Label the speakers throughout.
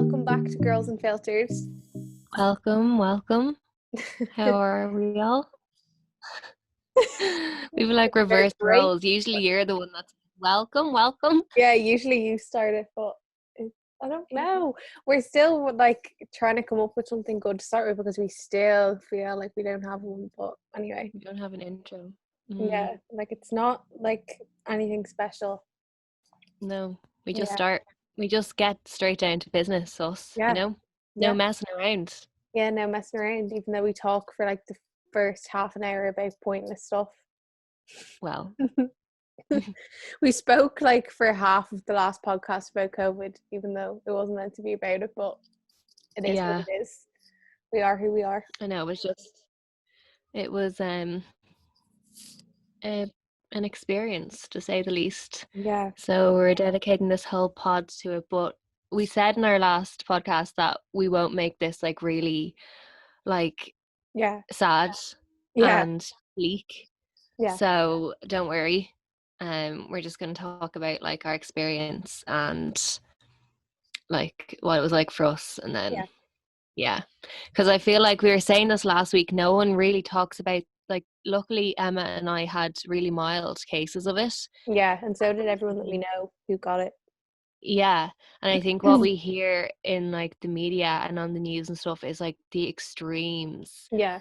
Speaker 1: welcome back to Girls Unfiltered.
Speaker 2: Welcome. How are we all? We've like reversed roles. Usually you're the one that's welcome.
Speaker 1: Yeah, usually you start it, but I don't know. We're still like trying to come up with something good to start with because we still feel like we don't have one. But anyway,
Speaker 2: We don't have an intro.
Speaker 1: yeah, like it's not like anything special.
Speaker 2: No, we just
Speaker 1: Yeah.
Speaker 2: start. We just get straight down to business, us,
Speaker 1: Yeah.
Speaker 2: No
Speaker 1: Yeah.
Speaker 2: messing around.
Speaker 1: Yeah, no messing around, even though we talk for like the first half an hour about pointless stuff.
Speaker 2: Well,
Speaker 1: We spoke like for half of the last podcast about COVID, even though it wasn't meant to be about it, but it is what it is. We are who we are.
Speaker 2: I know, it was an experience to say the least.
Speaker 1: Yeah.
Speaker 2: So we're dedicating this whole pod to it, but we said in our last podcast that we won't make this like really like sad and bleak.
Speaker 1: Yeah.
Speaker 2: So don't worry. We're just going to talk about like our experience and like what it was like for us, and then because I feel like we were saying this last week, no one really talks about, like, luckily Emma and I had really mild cases of it.
Speaker 1: Yeah, and so did everyone that we know who got it.
Speaker 2: Yeah, and I think what we hear in like the media and on the news and stuff is like the extremes.
Speaker 1: Yeah.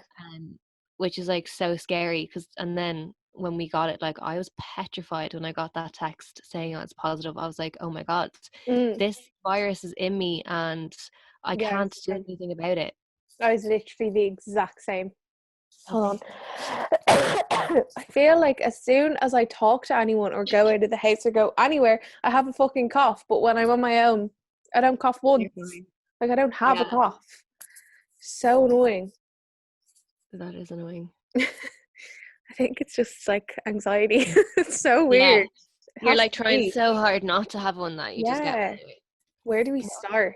Speaker 2: Which is like so scary and then when we got it, like I was petrified when I got that text saying I was positive. I was like, oh my God, this virus is in me and I can't do anything about it.
Speaker 1: I was literally the exact same. Hold on. I feel like as soon as I talk to anyone or go out of the house or go anywhere, I have a fucking cough. But when I'm on my own, I don't cough once. Like I don't have a cough. So annoying.
Speaker 2: That is annoying.
Speaker 1: I think it's just like anxiety. It's so weird.
Speaker 2: You're like trying so hard not to have one that you just get one.
Speaker 1: Where do we start?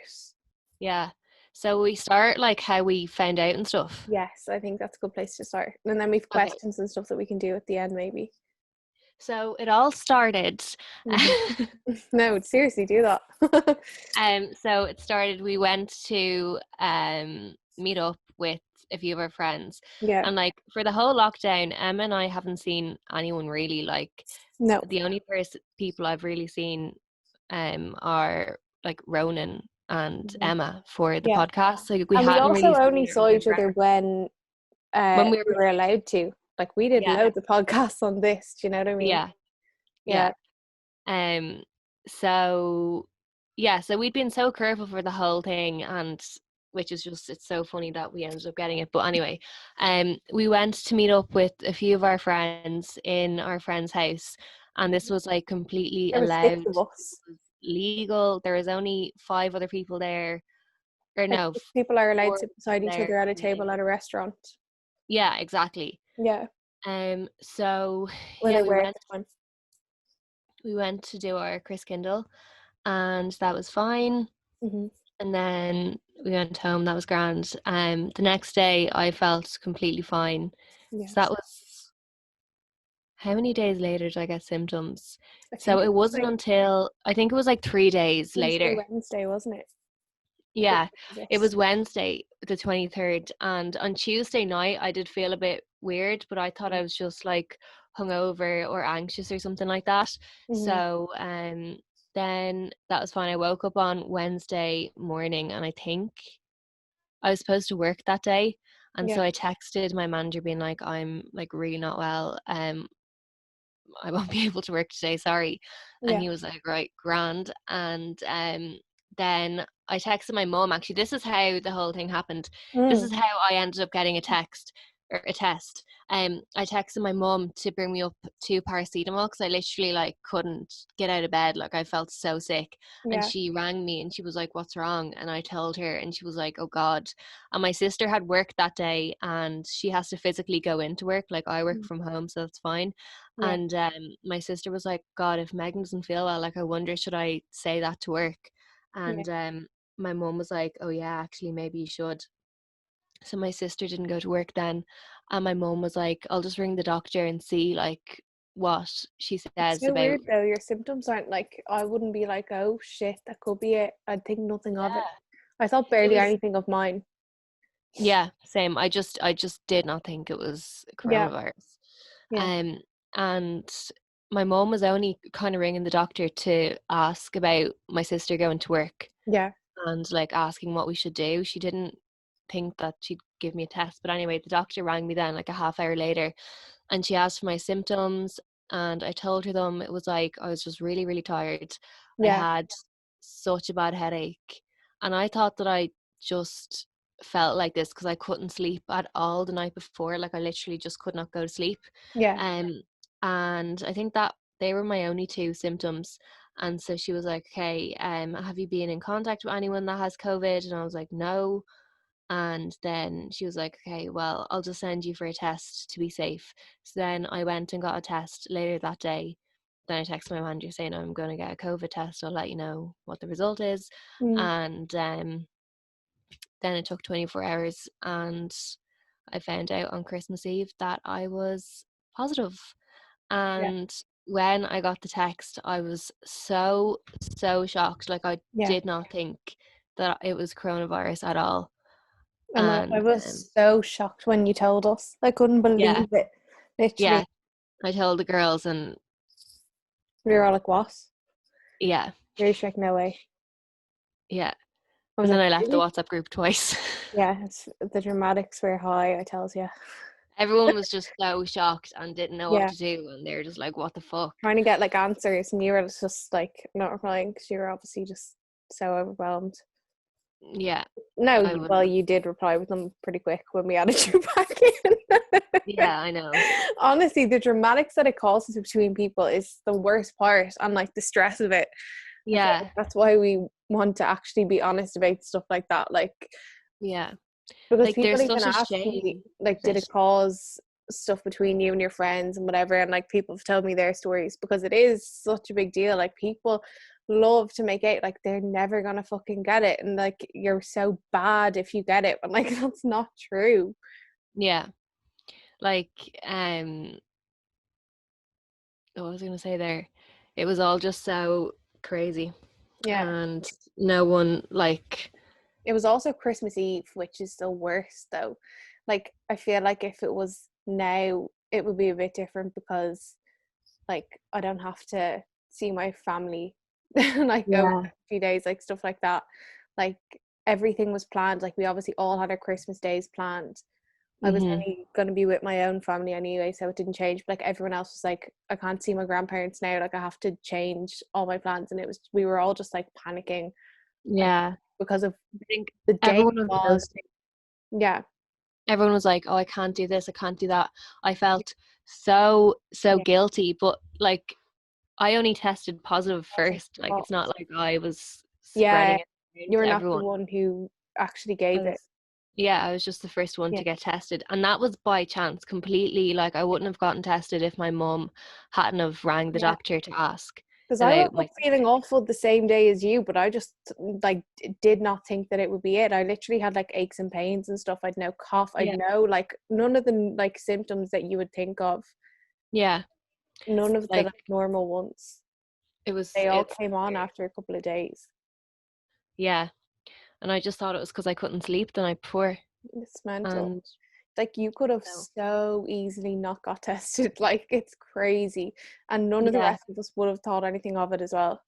Speaker 2: Yeah. So we start like how we found out and stuff.
Speaker 1: Yes, I think that's a good place to start. And then we've questions and stuff that we can do at the end maybe.
Speaker 2: So it all started.
Speaker 1: No, seriously, do that.
Speaker 2: So it started, we went to meet up with a few of our friends.
Speaker 1: Yeah.
Speaker 2: And like for the whole lockdown, Emma and I haven't seen anyone really. Like,
Speaker 1: no.
Speaker 2: The only people I've really seen are like Ronan and Emma for the podcast. Like we
Speaker 1: also only saw each other when we were allowed to. Like we did loads of podcasts on this. Do you know what I mean?
Speaker 2: Yeah. So we'd been so careful for the whole thing, and which is just, it's so funny that we ended up getting it. But anyway, we went to meet up with a few of our friends in our friend's house, and this was like completely allowed.
Speaker 1: 6 of us.
Speaker 2: It was legal. There was only 5 other people there. Or no,
Speaker 1: people are allowed to beside each other at a table at a restaurant.
Speaker 2: Yeah, exactly.
Speaker 1: Yeah.
Speaker 2: So we went to do our Chris Kindle, and that was fine. And then we went home. That was grand. The next day I felt completely fine. So that was, how many days later did I get symptoms? So it wasn't until, I think it was like 3 days later.
Speaker 1: Wednesday, wasn't it?
Speaker 2: Yeah, it was Wednesday the 23rd, and on Tuesday night I did feel a bit weird, but I thought I was just like hungover or anxious or something like that. So then that was fine. I woke up on Wednesday morning, and I think I was supposed to work that day, and so I texted my manager being like, I'm like really not well, I won't be able to work today, sorry. And he was like, right, grand. And then I texted my mom. Actually, this is how the whole thing happened. This is how I ended up getting a text or a test. I texted my mom to bring me up 2 paracetamol because I literally like couldn't get out of bed. Like I felt so sick. And she rang me and she was like, what's wrong? And I told her, and she was like, oh God. And my sister had work that day, and she has to physically go into work. Like I work from home, so that's fine. And my sister was like, God, if Megan doesn't feel well, like I wonder, should I say that to work? And my mom was like, oh yeah, actually maybe you should. So my sister didn't go to work then, and my mom was like, I'll just ring the doctor and see like what she says.
Speaker 1: It's so weird though, your symptoms aren't like, I wouldn't be like, oh shit, that could be it. I'd think nothing of it. I thought
Speaker 2: It
Speaker 1: barely
Speaker 2: was,
Speaker 1: anything of mine.
Speaker 2: yeah, same. I just did not think it was
Speaker 1: Yeah,
Speaker 2: coronavirus.
Speaker 1: yeah,
Speaker 2: Um, and my mom was only kind of ringing the doctor to ask about my sister going to work
Speaker 1: yeah,
Speaker 2: and like asking what we should do. She didn't think that she'd give me a test. But anyway, the doctor rang me then like a half hour later and she asked for my symptoms and I told her them. It was like I was just really, really tired. I
Speaker 1: yeah,
Speaker 2: had such a bad headache. And I thought that I just felt like this because I couldn't sleep at all the night before. Like I literally just could not go to sleep.
Speaker 1: yeah,
Speaker 2: Um and I think that they were my only two symptoms. And so she was like, okay, have you been in contact with anyone that has COVID? And I was like, no. And then she was like, okay, well, I'll just send you for a test to be safe. So then I went and got a test later that day. Then I texted my manager saying I'm going to get a COVID test. I'll let you know what the result is.
Speaker 1: mm,
Speaker 2: And then it took 24 hours and I found out on Christmas Eve that I was positive.
Speaker 1: yeah,
Speaker 2: And when I got the text, I was so, so shocked. Like I
Speaker 1: yeah.
Speaker 2: did not think that it was coronavirus at all.
Speaker 1: And I
Speaker 2: And
Speaker 1: was so shocked when you told us. I couldn't
Speaker 2: yeah,
Speaker 1: believe it.
Speaker 2: yeah,
Speaker 1: Literally,
Speaker 2: I told the girls and
Speaker 1: we were all like, "What?"
Speaker 2: yeah,
Speaker 1: We were just like, "No way."
Speaker 2: yeah.
Speaker 1: I was
Speaker 2: And then
Speaker 1: like,
Speaker 2: I left the
Speaker 1: "Really?"
Speaker 2: WhatsApp group twice.
Speaker 1: Yeah, the dramatics were high. I tells you.
Speaker 2: Everyone was just so shocked and didn't know what
Speaker 1: Yeah,
Speaker 2: to do. And they're just like, what the fuck?
Speaker 1: trying to get like answers, and you were just like not replying because you were obviously just so overwhelmed.
Speaker 2: Yeah,
Speaker 1: No,
Speaker 2: I would.
Speaker 1: well, you did reply with them pretty quick when we added you back in.
Speaker 2: Yeah, I know.
Speaker 1: Honestly, the dramatics that it causes between people is the worst part, and like the stress of it. I feel
Speaker 2: Yeah,
Speaker 1: like that's why we want to actually be honest about stuff like that. Like,
Speaker 2: yeah.
Speaker 1: because
Speaker 2: Like
Speaker 1: people
Speaker 2: there's
Speaker 1: even
Speaker 2: such a
Speaker 1: ask me,
Speaker 2: shame
Speaker 1: like,
Speaker 2: with
Speaker 1: did
Speaker 2: it.
Speaker 1: it cause stuff between you and your friends and whatever? And like, people have told me their stories because it is such a big deal. Like, people love to make it like they're never gonna fucking get it, and like, you're so bad if you get it, but like, that's not true.
Speaker 2: Yeah. Like, um, what was I gonna say there? It was all just so crazy.
Speaker 1: Yeah.
Speaker 2: And no one like
Speaker 1: It was also Christmas Eve, which is the worst though. Like, I feel like if it was now, it would be a bit different because like I don't have to see my family like over
Speaker 2: yeah.
Speaker 1: a few days, like stuff like that. Like, everything was planned. Like, we obviously all had our Christmas days planned. I was
Speaker 2: Mhm.
Speaker 1: only going to be with my own family anyway, so it didn't change. But like, everyone else was like, I can't see my grandparents now. Like, I have to change all my plans, and it was we were all just like panicking, like
Speaker 2: Yeah.
Speaker 1: because of
Speaker 2: I think
Speaker 1: the day
Speaker 2: everyone of
Speaker 1: was.
Speaker 2: those
Speaker 1: Yeah,
Speaker 2: everyone was like, "Oh, I can't do this, I can't do that." I felt so so
Speaker 1: yeah.
Speaker 2: guilty, but like I only tested positive
Speaker 1: Wasn't
Speaker 2: first.
Speaker 1: your
Speaker 2: Like
Speaker 1: fault.
Speaker 2: it's not like I was
Speaker 1: Yeah,
Speaker 2: spreading it around
Speaker 1: you're
Speaker 2: to
Speaker 1: not the
Speaker 2: everyone.
Speaker 1: one who actually
Speaker 2: I
Speaker 1: gave it.
Speaker 2: was yeah, I was just the first one
Speaker 1: Yeah,
Speaker 2: to get tested, and that was by chance completely. Like I wouldn't have gotten tested if my mum hadn't have rang the
Speaker 1: yeah.
Speaker 2: doctor to ask
Speaker 1: Because I woke
Speaker 2: about my
Speaker 1: up feeling awful the same day as you, but I just like did not think that it would be it. I literally had like aches and pains and stuff. I'd no cough. I'd
Speaker 2: yeah,
Speaker 1: no like none of the like symptoms that you would think of.
Speaker 2: yeah,
Speaker 1: None of the
Speaker 2: like
Speaker 1: like normal ones.
Speaker 2: it was
Speaker 1: They all
Speaker 2: it's
Speaker 1: came on
Speaker 2: weird.
Speaker 1: after a couple of days.
Speaker 2: Yeah, and I just thought it was because I couldn't sleep the night before,
Speaker 1: It's mental.
Speaker 2: and
Speaker 1: Like, you could have
Speaker 2: so
Speaker 1: so easily not got tested. Like, it's crazy, and none of the
Speaker 2: yeah,
Speaker 1: rest of us would have thought anything of it as well.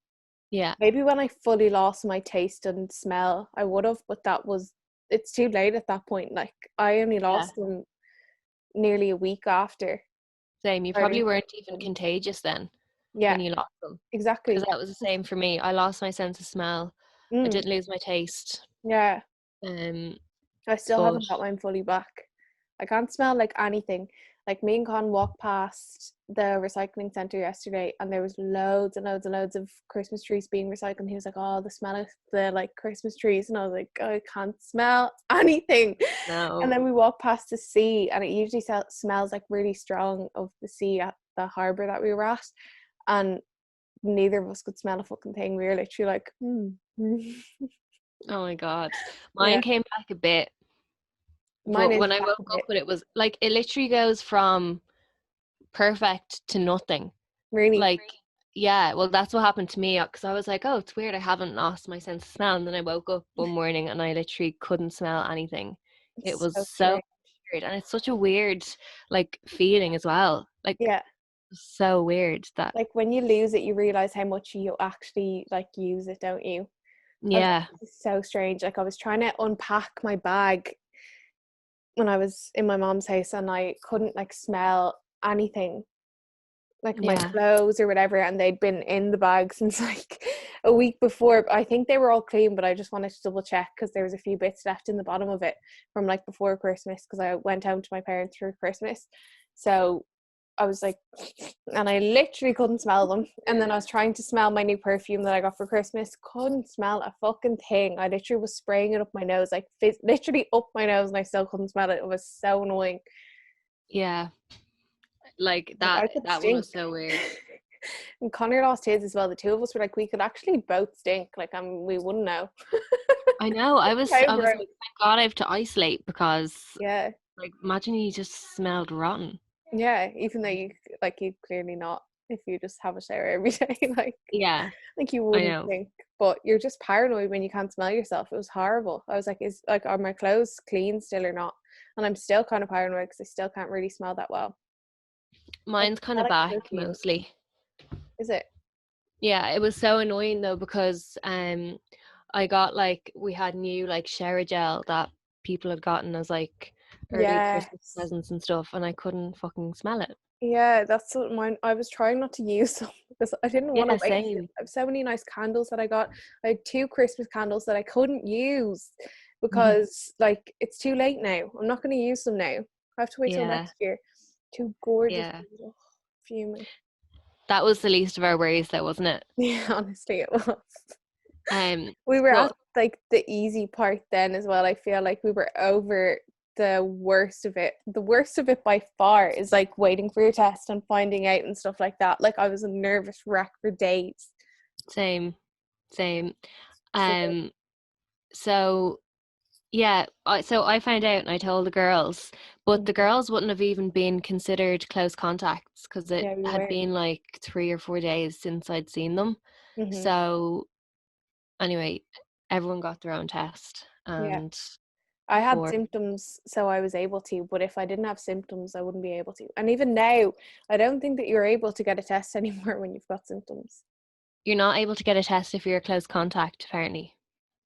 Speaker 2: yeah,
Speaker 1: Maybe when I fully lost my taste and smell, I would have, but it's too late at that point. Like, I only
Speaker 2: yeah.
Speaker 1: lost them nearly a week after
Speaker 2: Same. You
Speaker 1: starting
Speaker 2: probably
Speaker 1: to
Speaker 2: weren't
Speaker 1: get
Speaker 2: even
Speaker 1: them.
Speaker 2: contagious then
Speaker 1: Yeah,
Speaker 2: when you lost them, because
Speaker 1: exactly.
Speaker 2: that was the same for me. I lost my sense of smell. I
Speaker 1: Mm,
Speaker 2: didn't lose my taste.
Speaker 1: yeah.
Speaker 2: Um,
Speaker 1: I still
Speaker 2: but
Speaker 1: haven't got mine fully back. I can't smell like anything. Like, me and Con walked past the recycling centre yesterday, and there was loads and loads and loads of Christmas trees being recycled. And he was like, "Oh, the smell of the like Christmas trees," and I was like, "I can't smell anything." And
Speaker 2: no,
Speaker 1: then we walked past the sea, and it usually smells like really strong of the sea at the harbour that we were at, and neither of us could smell a fucking thing. We were literally like, "Hmm."
Speaker 2: oh my God,
Speaker 1: Yeah,
Speaker 2: mine came back a bit.
Speaker 1: mine
Speaker 2: But
Speaker 1: is
Speaker 2: when I
Speaker 1: back
Speaker 2: woke
Speaker 1: a
Speaker 2: up,
Speaker 1: bit.
Speaker 2: it was like it literally goes from perfect to nothing.
Speaker 1: Really.
Speaker 2: Like Yeah, well, that's what happened to me because I was like, oh, it's weird. I haven't lost my sense of smell. And then I woke up one morning and I literally couldn't smell anything. It
Speaker 1: It's
Speaker 2: was
Speaker 1: so
Speaker 2: so
Speaker 1: strange.
Speaker 2: weird. And it's such a weird, like, feeling as well. Like,
Speaker 1: Yeah.
Speaker 2: so weird that,
Speaker 1: Like when you lose it, you realize how much you actually like use it, don't you? I was
Speaker 2: yeah,
Speaker 1: like, this is so strange. Like I was trying to unpack my bag when I was in my mom's house and I couldn't like smell anything, like my
Speaker 2: yeah,
Speaker 1: clothes or whatever, and they'd been in the bag since like a week before. I think they were all clean, but I just wanted to double check because there was a few bits left in the bottom of it from like before Christmas because I went home to my parents for Christmas. So I was like, and I literally couldn't smell them. And then I was trying to smell my new perfume that I got for Christmas, couldn't smell a fucking thing. I literally was spraying it up my nose, like literally up my nose, and I still couldn't smell it. It was so annoying.
Speaker 2: yeah. Like,
Speaker 1: Like I
Speaker 2: that
Speaker 1: could
Speaker 2: that one
Speaker 1: stink.
Speaker 2: was so weird.
Speaker 1: And Connor lost his as well. The two of us were like, we could actually both stink. Like, we wouldn't know.
Speaker 2: I know. I was
Speaker 1: How
Speaker 2: I was
Speaker 1: gross.
Speaker 2: like, thank God I have to isolate because,
Speaker 1: Yeah,
Speaker 2: like, imagine you just smelled rotten.
Speaker 1: yeah. Even though you clearly not. If you just have a shower every day,
Speaker 2: Yeah,
Speaker 1: like you
Speaker 2: I
Speaker 1: wouldn't
Speaker 2: know.
Speaker 1: think. But you're just paranoid when you can't smell yourself. It was horrible. I was like, is like, are my clothes clean still or not? And I'm still kind of paranoid because I still can't really smell that well. I
Speaker 2: Mine's kind
Speaker 1: smell
Speaker 2: of
Speaker 1: like
Speaker 2: back
Speaker 1: perfume.
Speaker 2: mostly.
Speaker 1: Is it?
Speaker 2: Yeah, it was so annoying though because I got, like, we had new, like, shower gel that people had gotten as, like, early Christmas
Speaker 1: Yes.
Speaker 2: presents and stuff, and I couldn't fucking smell it.
Speaker 1: Yeah, that's what mine. I was trying not to use them because I didn't want to
Speaker 2: Yeah,
Speaker 1: waste it.
Speaker 2: same.
Speaker 1: I have so many nice candles that I got. I had two Christmas candles that I couldn't use because like it's too late now. I'm not going to use them now. I have to wait till
Speaker 2: Yeah,
Speaker 1: next year. Two gorgeous
Speaker 2: yeah.
Speaker 1: candles. Oh, fuming.
Speaker 2: That was the least of our worries though, wasn't it?
Speaker 1: Yeah, honestly, it was.
Speaker 2: Um,
Speaker 1: We were at
Speaker 2: but
Speaker 1: like the easy part then as well. I feel like we were over the worst of it. The worst of it by far is like waiting for your test and finding out and stuff like that. Like I was a nervous wreck for days.
Speaker 2: same, same.
Speaker 1: So
Speaker 2: Um, so yeah, so I found out and I told the girls, but the girls wouldn't have even been considered close contacts because it
Speaker 1: yeah, we
Speaker 2: had
Speaker 1: were.
Speaker 2: been like 3 or 4 days since I'd seen them.
Speaker 1: Hmm.
Speaker 2: So anyway, everyone got their own test,
Speaker 1: Yeah,
Speaker 2: and
Speaker 1: I had
Speaker 2: for
Speaker 1: symptoms, so I was able to. But if I didn't have symptoms, I wouldn't be able to. And even now, I don't think that you're able to get a test anymore when you've got symptoms.
Speaker 2: you're not able to get a test if you're a close contact, apparently.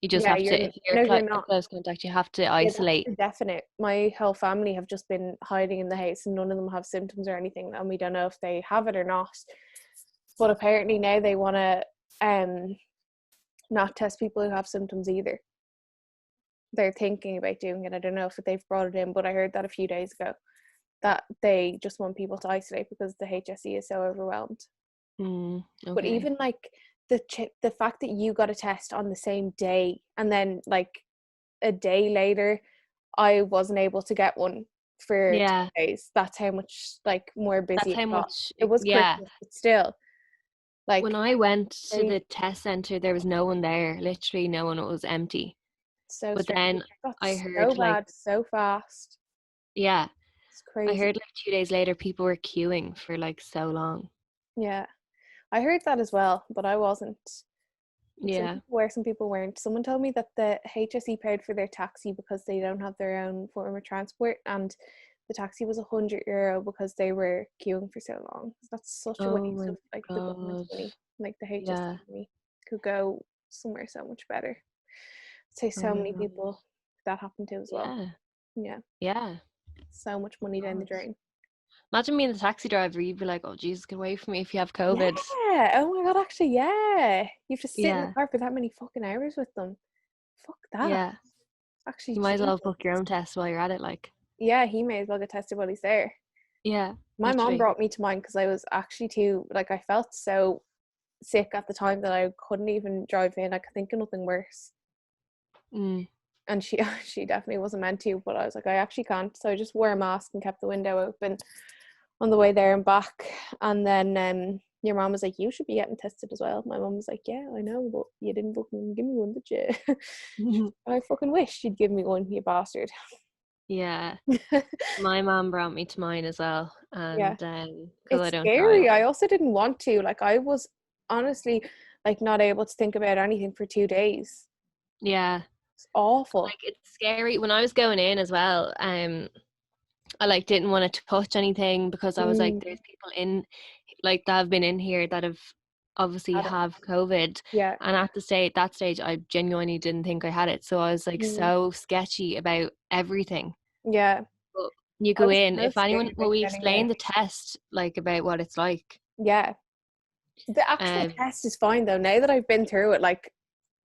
Speaker 2: You just
Speaker 1: Yeah,
Speaker 2: have
Speaker 1: you're
Speaker 2: to, if you're
Speaker 1: no, you're
Speaker 2: a
Speaker 1: not.
Speaker 2: close contact, you have to
Speaker 1: Yeah, that's
Speaker 2: isolate.
Speaker 1: for definite. My whole family have just been hiding in the house and none of them have symptoms or anything, and we don't know if they have it or not. But apparently now they want to not test people who have symptoms either. They're thinking about doing it. I don't know if they've brought it in, but I heard that a few days ago that they just want people to isolate because the HSE is so overwhelmed. But
Speaker 2: Okay.
Speaker 1: even like the fact that you got a test on the same day and then like a day later I wasn't able to get one for
Speaker 2: Yeah,
Speaker 1: 2 days. That's how much like more busy
Speaker 2: that's
Speaker 1: it
Speaker 2: how
Speaker 1: got.
Speaker 2: much,
Speaker 1: It was
Speaker 2: yeah.
Speaker 1: Christmas, but still,
Speaker 2: When
Speaker 1: like
Speaker 2: I went to
Speaker 1: crazy,
Speaker 2: the test center, there was no one there, literally no one, it was empty.
Speaker 1: so
Speaker 2: But
Speaker 1: strange.
Speaker 2: then
Speaker 1: It got
Speaker 2: I
Speaker 1: so
Speaker 2: heard, like,
Speaker 1: bad, so fast.
Speaker 2: yeah,
Speaker 1: It's
Speaker 2: I
Speaker 1: crazy.
Speaker 2: heard like 2 days later people were queuing for like so long.
Speaker 1: Yeah, I heard that as well, but I wasn't. Some
Speaker 2: Yeah.
Speaker 1: people were, some people weren't. Someone told me that the HSE paid for their taxi because they don't have their own form of transport, and the taxi was €100 because they were queuing for so long. That's such a
Speaker 2: Oh
Speaker 1: waste
Speaker 2: my
Speaker 1: of like the government's
Speaker 2: God.
Speaker 1: money. Like the HSE
Speaker 2: Yeah.
Speaker 1: money could go somewhere so much better. I'd say
Speaker 2: Oh
Speaker 1: so
Speaker 2: my
Speaker 1: many
Speaker 2: God.
Speaker 1: people that happened to as well.
Speaker 2: Yeah.
Speaker 1: Yeah,
Speaker 2: Yeah.
Speaker 1: so much money down the
Speaker 2: God.
Speaker 1: drain.
Speaker 2: Imagine being the taxi driver, you'd be like, oh Jesus, get away from me if you have
Speaker 1: Yeah.
Speaker 2: COVID.
Speaker 1: Oh my god. Actually, yeah. You have to sit in the
Speaker 2: Yeah.
Speaker 1: car for that many fucking hours with them. Fuck that.
Speaker 2: Yeah.
Speaker 1: Actually,
Speaker 2: You might as well
Speaker 1: Jesus.
Speaker 2: book your own test while you're at it, like.
Speaker 1: Yeah, he may as well get tested while he's there.
Speaker 2: Yeah,
Speaker 1: My mom
Speaker 2: literally.
Speaker 1: brought me to mine because I was actually too, like, I felt so sick at the time that I couldn't even drive in. I could think of nothing worse.
Speaker 2: Mm.
Speaker 1: And she she definitely wasn't meant to, but I was like, I actually can't. So I just wore a mask and kept the window open on the way there and back. And then your mom was like, you should be getting tested as well. My mom was like, yeah, I know, but you didn't fucking give me one, did you? I fucking wish you'd give me one, you bastard.
Speaker 2: Yeah. My mom brought me to mine as well,
Speaker 1: Yeah.
Speaker 2: and because I
Speaker 1: It's
Speaker 2: don't drive.
Speaker 1: scary. I also didn't want to. Like I was honestly like not able to think about anything for 2 days.
Speaker 2: Yeah.
Speaker 1: It's awful.
Speaker 2: Like it's scary. When I was going in as well, I like didn't want to touch anything because I was like, there's people in like that have been in here that have obviously
Speaker 1: Had it.
Speaker 2: have COVID.
Speaker 1: Yeah.
Speaker 2: And at that stage, I genuinely didn't think I had it. So I was like so sketchy about everything.
Speaker 1: Yeah.
Speaker 2: But you
Speaker 1: I
Speaker 2: go
Speaker 1: was
Speaker 2: in,
Speaker 1: so
Speaker 2: if anyone,
Speaker 1: scared
Speaker 2: will
Speaker 1: about
Speaker 2: we
Speaker 1: getting it.
Speaker 2: explain the test, like about what it's like?
Speaker 1: Yeah. The actual
Speaker 2: Um,
Speaker 1: test is fine though. Now that I've been through it, like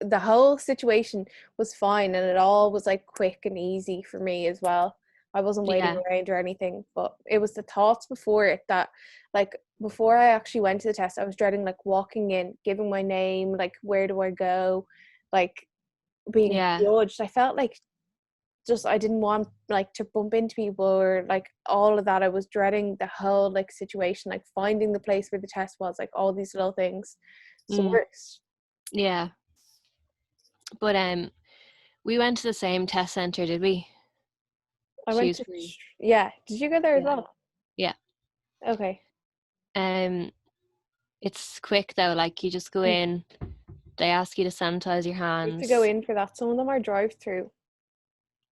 Speaker 1: the whole situation was fine and it all was like quick and easy for me as well. I wasn't waiting
Speaker 2: yeah,
Speaker 1: around or anything, but it was the thoughts before it that like before I actually went to the test, I was dreading like walking in, giving my name, like where do I go, like being
Speaker 2: yeah,
Speaker 1: judged. I felt like just I didn't want like to bump into people or like all of that. I was dreading the whole like situation, like finding the place where the test was, like all these little things. It's the
Speaker 2: mm,
Speaker 1: worst.
Speaker 2: yeah. But we went to the same test center, did we?
Speaker 1: I went to
Speaker 2: Shrewsbury.
Speaker 1: yeah. Did you go there as
Speaker 2: Yeah,
Speaker 1: well?
Speaker 2: yeah.
Speaker 1: Okay.
Speaker 2: Um, it's quick though. Like you just go
Speaker 1: Mm.
Speaker 2: in, they ask you to sanitize your
Speaker 1: You have to go
Speaker 2: hands.
Speaker 1: in for that. Some of them are drive through.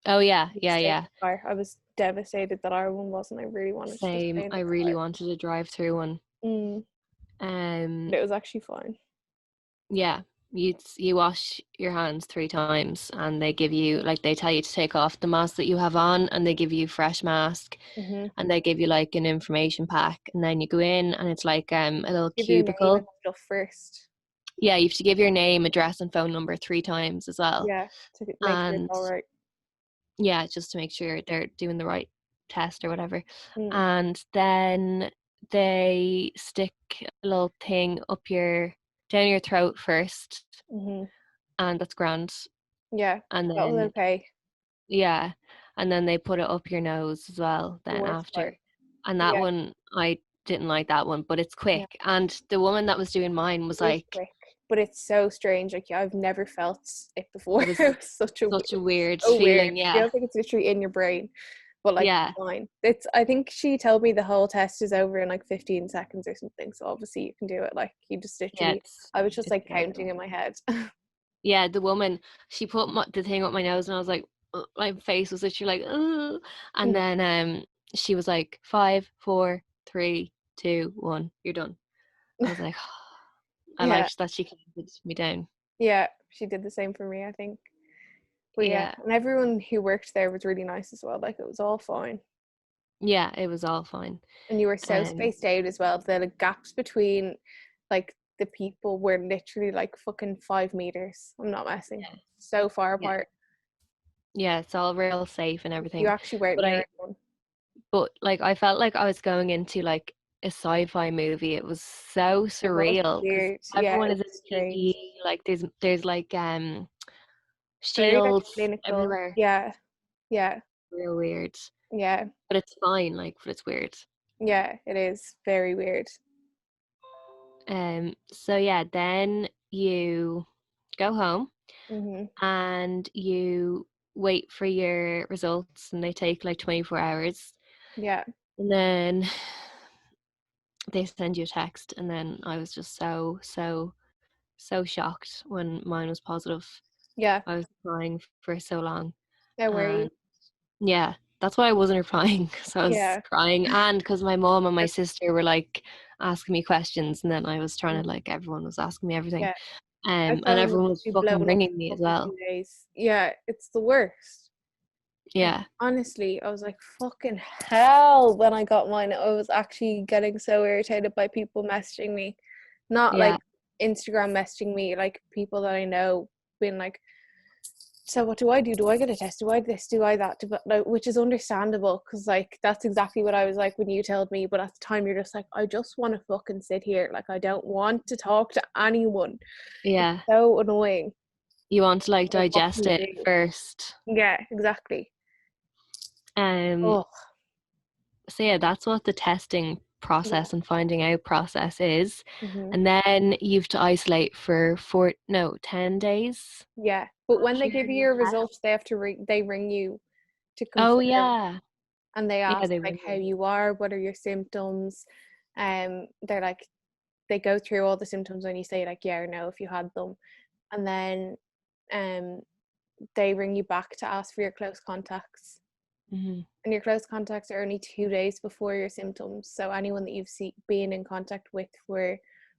Speaker 2: Oh yeah,
Speaker 1: You
Speaker 2: yeah,
Speaker 1: stay in
Speaker 2: yeah.
Speaker 1: the car. I was devastated that our one wasn't. I really wanted to just
Speaker 2: Same.
Speaker 1: stay in
Speaker 2: I
Speaker 1: the
Speaker 2: really
Speaker 1: car.
Speaker 2: wanted a drive-through one.
Speaker 1: Mm.
Speaker 2: Um,
Speaker 1: But it was actually fine.
Speaker 2: yeah. You wash your hands 3 times, and they give you like they tell you to take off the mask that you have on, and they give you fresh mask,
Speaker 1: Mm-hmm.
Speaker 2: and they give you like an information pack, and then you go in, and it's like a little
Speaker 1: Give your name and
Speaker 2: cubicle.
Speaker 1: stuff first.
Speaker 2: Yeah, you have to give your name, address, and phone number 3 times as well.
Speaker 1: Yeah, to make sure it's
Speaker 2: And
Speaker 1: all right.
Speaker 2: yeah, just to make sure they're doing the right test or whatever.
Speaker 1: Mm.
Speaker 2: And then they stick a little thing up your down your throat first,
Speaker 1: Mm-hmm.
Speaker 2: and that's grand.
Speaker 1: Yeah,
Speaker 2: And
Speaker 1: that was
Speaker 2: then
Speaker 1: okay.
Speaker 2: yeah, and then they put it up your nose as well
Speaker 1: The
Speaker 2: then
Speaker 1: worst
Speaker 2: after.
Speaker 1: part.
Speaker 2: And that
Speaker 1: Yeah,
Speaker 2: one I didn't like that one, but it's
Speaker 1: yeah.
Speaker 2: quick. And the woman that was doing mine was
Speaker 1: It is
Speaker 2: like,
Speaker 1: quick, but it's so strange. Like I've never felt it before.
Speaker 2: it was
Speaker 1: It was such a
Speaker 2: such a weird
Speaker 1: so weird.
Speaker 2: feeling.
Speaker 1: It
Speaker 2: Yeah.
Speaker 1: feels like it's literally in your brain, but like
Speaker 2: Yeah.
Speaker 1: it's fine. It's. I think she told me the whole test is over in like 15 seconds or something. So obviously you can do it. Like you just
Speaker 2: Yeah,
Speaker 1: literally. I was just
Speaker 2: it's
Speaker 1: like
Speaker 2: dead
Speaker 1: counting
Speaker 2: on.
Speaker 1: in my head.
Speaker 2: Yeah, the woman, she put the thing up my nose, and I was like, my face was literally like, ugh. And then she was like, 5, 4, 3, 2, 1, you're done. I was like, I
Speaker 1: Yeah,
Speaker 2: liked that she counted me down.
Speaker 1: yeah. She did the same for me, I think. But yeah,
Speaker 2: Yeah,
Speaker 1: and everyone who worked there was really nice as well. Like it was all fine.
Speaker 2: yeah, it was all fine.
Speaker 1: And you were so
Speaker 2: Um,
Speaker 1: spaced out as well. The like, gaps between like the people were literally like fucking 5 meters. I'm not messing.
Speaker 2: yeah,
Speaker 1: So far
Speaker 2: yeah,
Speaker 1: apart.
Speaker 2: yeah, it's all real safe and
Speaker 1: You
Speaker 2: everything.
Speaker 1: actually weren't
Speaker 2: But
Speaker 1: near anyone.
Speaker 2: like I felt like I was going into like a sci-fi movie. It was so
Speaker 1: It was
Speaker 2: surreal because
Speaker 1: weird. Yeah,
Speaker 2: everyone
Speaker 1: it
Speaker 2: is
Speaker 1: was
Speaker 2: in
Speaker 1: strange.
Speaker 2: PPE. Like there's like
Speaker 1: Very like
Speaker 2: shields
Speaker 1: clinical.
Speaker 2: everywhere.
Speaker 1: Yeah, yeah,
Speaker 2: Real weird.
Speaker 1: yeah,
Speaker 2: But it's fine, like, but it's weird.
Speaker 1: yeah. It is very weird.
Speaker 2: So yeah, then you go home
Speaker 1: Mhm.
Speaker 2: and you wait for your results, and they take like 24 hours.
Speaker 1: Yeah,
Speaker 2: And then they send you a text, and then I was just so shocked when mine was positive.
Speaker 1: yeah.
Speaker 2: I was crying for so long.
Speaker 1: Yeah, were you?
Speaker 2: And yeah, that's why I wasn't replying, because I was
Speaker 1: Yeah,
Speaker 2: crying, and because my mom and my
Speaker 1: that's-
Speaker 2: sister were like asking me questions, and then I was trying
Speaker 1: mm,
Speaker 2: to like everyone was asking me everything,
Speaker 1: yeah. My
Speaker 2: and
Speaker 1: phone would
Speaker 2: everyone
Speaker 1: just
Speaker 2: was
Speaker 1: be
Speaker 2: fucking
Speaker 1: blown up
Speaker 2: ringing me
Speaker 1: for
Speaker 2: as
Speaker 1: fucking
Speaker 2: well.
Speaker 1: 2 days. Yeah, it's the worst. Like
Speaker 2: Yeah,
Speaker 1: honestly, I was like fucking hell when I got mine. I was actually getting so irritated by people messaging me, not like
Speaker 2: yeah,
Speaker 1: Instagram messaging me, like people that I know being like, so what do I do? Do I get a test? Do I this? Do I that? Like, which is understandable because like that's exactly what I was like when you told me. But at the time, you're just like, I just want to fucking sit here. Like I don't want to talk to anyone. It's
Speaker 2: yeah.
Speaker 1: so annoying.
Speaker 2: You want to like
Speaker 1: Like, what
Speaker 2: digest
Speaker 1: can
Speaker 2: it
Speaker 1: you do?
Speaker 2: first.
Speaker 1: Yeah, exactly.
Speaker 2: Um,
Speaker 1: Oh,
Speaker 2: so yeah, that's what the testing
Speaker 1: yeah.
Speaker 2: process and finding out process is.
Speaker 1: Hmm.
Speaker 2: And then you've to isolate for 10 days
Speaker 1: Yeah, but when they
Speaker 2: after
Speaker 1: give you
Speaker 2: your
Speaker 1: your
Speaker 2: test.
Speaker 1: results, they have to they ring you to
Speaker 2: Oh
Speaker 1: confirm,
Speaker 2: yeah.
Speaker 1: and they
Speaker 2: Yeah,
Speaker 1: ask
Speaker 2: they
Speaker 1: like
Speaker 2: ring
Speaker 1: how
Speaker 2: you.
Speaker 1: you are, what are your symptoms, they're like they go through all the symptoms and you say like yeah or no if you had them, and then they ring you back to ask for your close contacts.
Speaker 2: Mm-hmm.
Speaker 1: And your close contacts are only 2 days before your symptoms. So anyone that you've been in contact with for,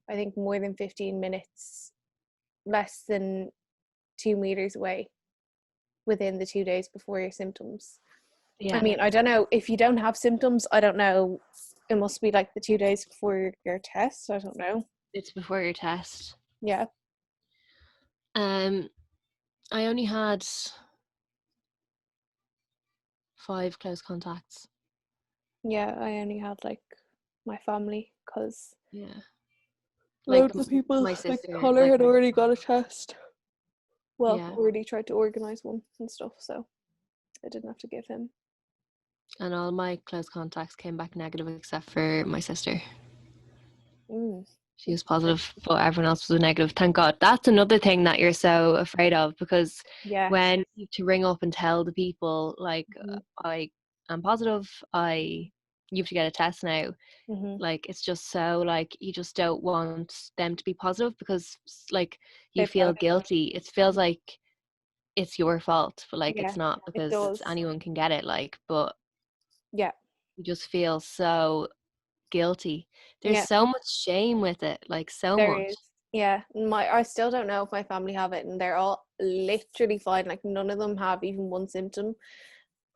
Speaker 1: I think, more than 15 minutes, less than 2 meters away, within the 2 days before your symptoms.
Speaker 2: Yeah.
Speaker 1: I mean, I don't know if you don't have symptoms. I don't know. It must be like the 2 days before your test. I don't know.
Speaker 2: It's before your test.
Speaker 1: Yeah.
Speaker 2: I only had 5 close contacts.
Speaker 1: Yeah, I only had like my family because
Speaker 2: Yeah. Like
Speaker 1: loads of people,
Speaker 2: my
Speaker 1: like
Speaker 2: sister,
Speaker 1: Connor
Speaker 2: like
Speaker 1: had
Speaker 2: my
Speaker 1: already got a test. Well,
Speaker 2: yeah,
Speaker 1: already tried to organise one and stuff, so I didn't have to give him.
Speaker 2: and all my close contacts came back negative except for my sister. She was positive, but everyone else was negative. Thank God. That's another thing that you're so afraid of, because
Speaker 1: Yes.
Speaker 2: when you have to ring up and tell the people like I am positive, you have to get a test now. Like it's just so like you just don't want them to be positive because like you
Speaker 1: They've
Speaker 2: feel
Speaker 1: got it.
Speaker 2: guilty. It feels like it's your fault, but like
Speaker 1: Yeah,
Speaker 2: it's not,
Speaker 1: it
Speaker 2: because
Speaker 1: does.
Speaker 2: anyone can get it. Like, but
Speaker 1: Yeah.
Speaker 2: you just feel so guilty. There's
Speaker 1: Yeah,
Speaker 2: so much shame with it, like so
Speaker 1: there
Speaker 2: much.
Speaker 1: is. Yeah, I still don't know if my family have it, and they're all literally fine. Like none of them have even one symptom,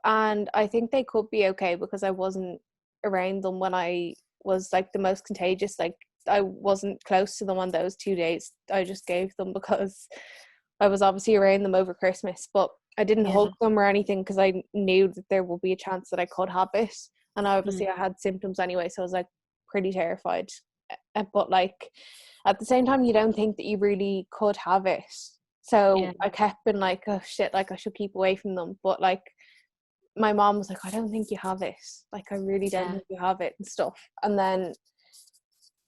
Speaker 1: and I think they could be okay because I wasn't around them when I was like the most contagious. Like I wasn't close to them on those 2 days. I just gave them because I was obviously around them over Christmas, but I didn't
Speaker 2: Yeah.
Speaker 1: hug them or anything because I knew that there would be a chance that I could have it, and obviously I had symptoms anyway, so I was like pretty terrified. But like at the same time, you don't think that you really could have it, so
Speaker 2: Yeah.
Speaker 1: I kept being like, oh shit, like I should keep away from them. But like my mom was like, I don't think you have it, like I really don't
Speaker 2: Yeah.
Speaker 1: think you have it and stuff. And then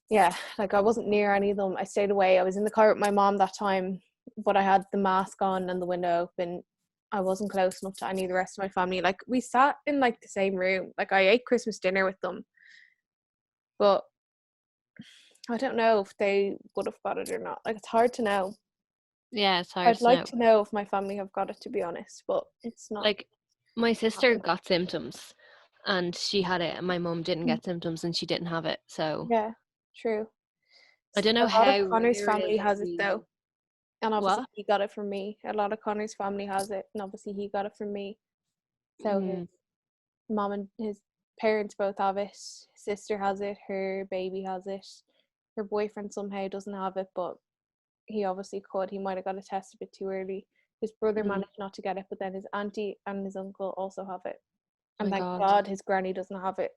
Speaker 1: yeah, like I wasn't near any of them. I stayed away. I was in the car with my mom that time, but I had the mask on and the window open. I wasn't close enough to any of the rest of my family. Like we sat in like the same room. Like I ate Christmas dinner with them, but I don't know if they would have got it or not. Like it's hard to know.
Speaker 2: Yeah, it's hard
Speaker 1: I'd
Speaker 2: to
Speaker 1: like
Speaker 2: know.
Speaker 1: to know if my family have got it, to be honest, but it's not
Speaker 2: Like my sister
Speaker 1: happening.
Speaker 2: got symptoms and she had it, and my mum didn't get symptoms and she didn't have it. So
Speaker 1: Yeah, true.
Speaker 2: I don't know
Speaker 1: A lot of
Speaker 2: how
Speaker 1: Connor's
Speaker 2: rare it
Speaker 1: family
Speaker 2: is
Speaker 1: has it
Speaker 2: to
Speaker 1: though, and obviously
Speaker 2: what?
Speaker 1: he got it from me. A lot of Connor's family has it, and obviously he got it from me. So his mom and his parents both have it. His sister has it. Her baby has it. Her boyfriend somehow doesn't have it, but he obviously could. He might have got a test a bit too early. His brother managed not to get it, but then his auntie and his uncle also have it. And
Speaker 2: My
Speaker 1: thank
Speaker 2: God.
Speaker 1: God his granny doesn't have it.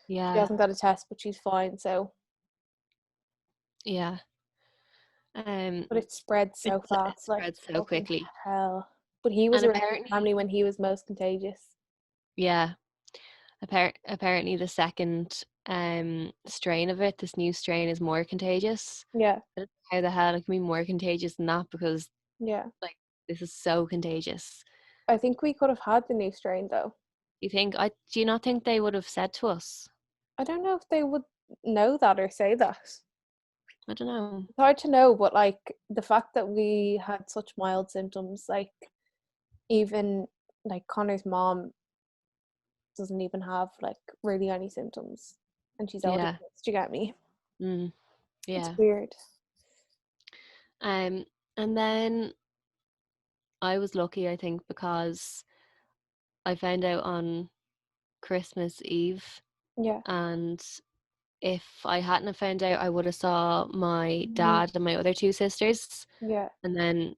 Speaker 1: She
Speaker 2: Yeah.
Speaker 1: hasn't got a test, but she's fine. So,
Speaker 2: Yeah.
Speaker 1: but it spread so
Speaker 2: It
Speaker 1: fast, like
Speaker 2: spread so
Speaker 1: fucking
Speaker 2: quickly.
Speaker 1: hell. But he was
Speaker 2: And
Speaker 1: around his
Speaker 2: apparently,
Speaker 1: family when he was most contagious.
Speaker 2: yeah, apparently the second strain of it, this new strain, is more contagious.
Speaker 1: Yeah,
Speaker 2: I don't know how the hell it can be more contagious than that, because
Speaker 1: yeah.
Speaker 2: like this is so contagious.
Speaker 1: I think we could have had the new strain though.
Speaker 2: Do you not think they would have said to us?
Speaker 1: I don't know if they would know that or say that.
Speaker 2: I don't know.
Speaker 1: It's hard to know, but like the fact that we had such mild symptoms, like even like Connor's mom doesn't even have like really any symptoms, and she's older.
Speaker 2: Yeah.
Speaker 1: Do you get me? It's
Speaker 2: Yeah.
Speaker 1: weird.
Speaker 2: And then I was lucky, I think, because I found out on Christmas Eve,
Speaker 1: Yeah.
Speaker 2: and if I hadn't have found out, I would have saw my
Speaker 1: Mhm.
Speaker 2: dad and my other 2 sisters,
Speaker 1: Yeah.
Speaker 2: and then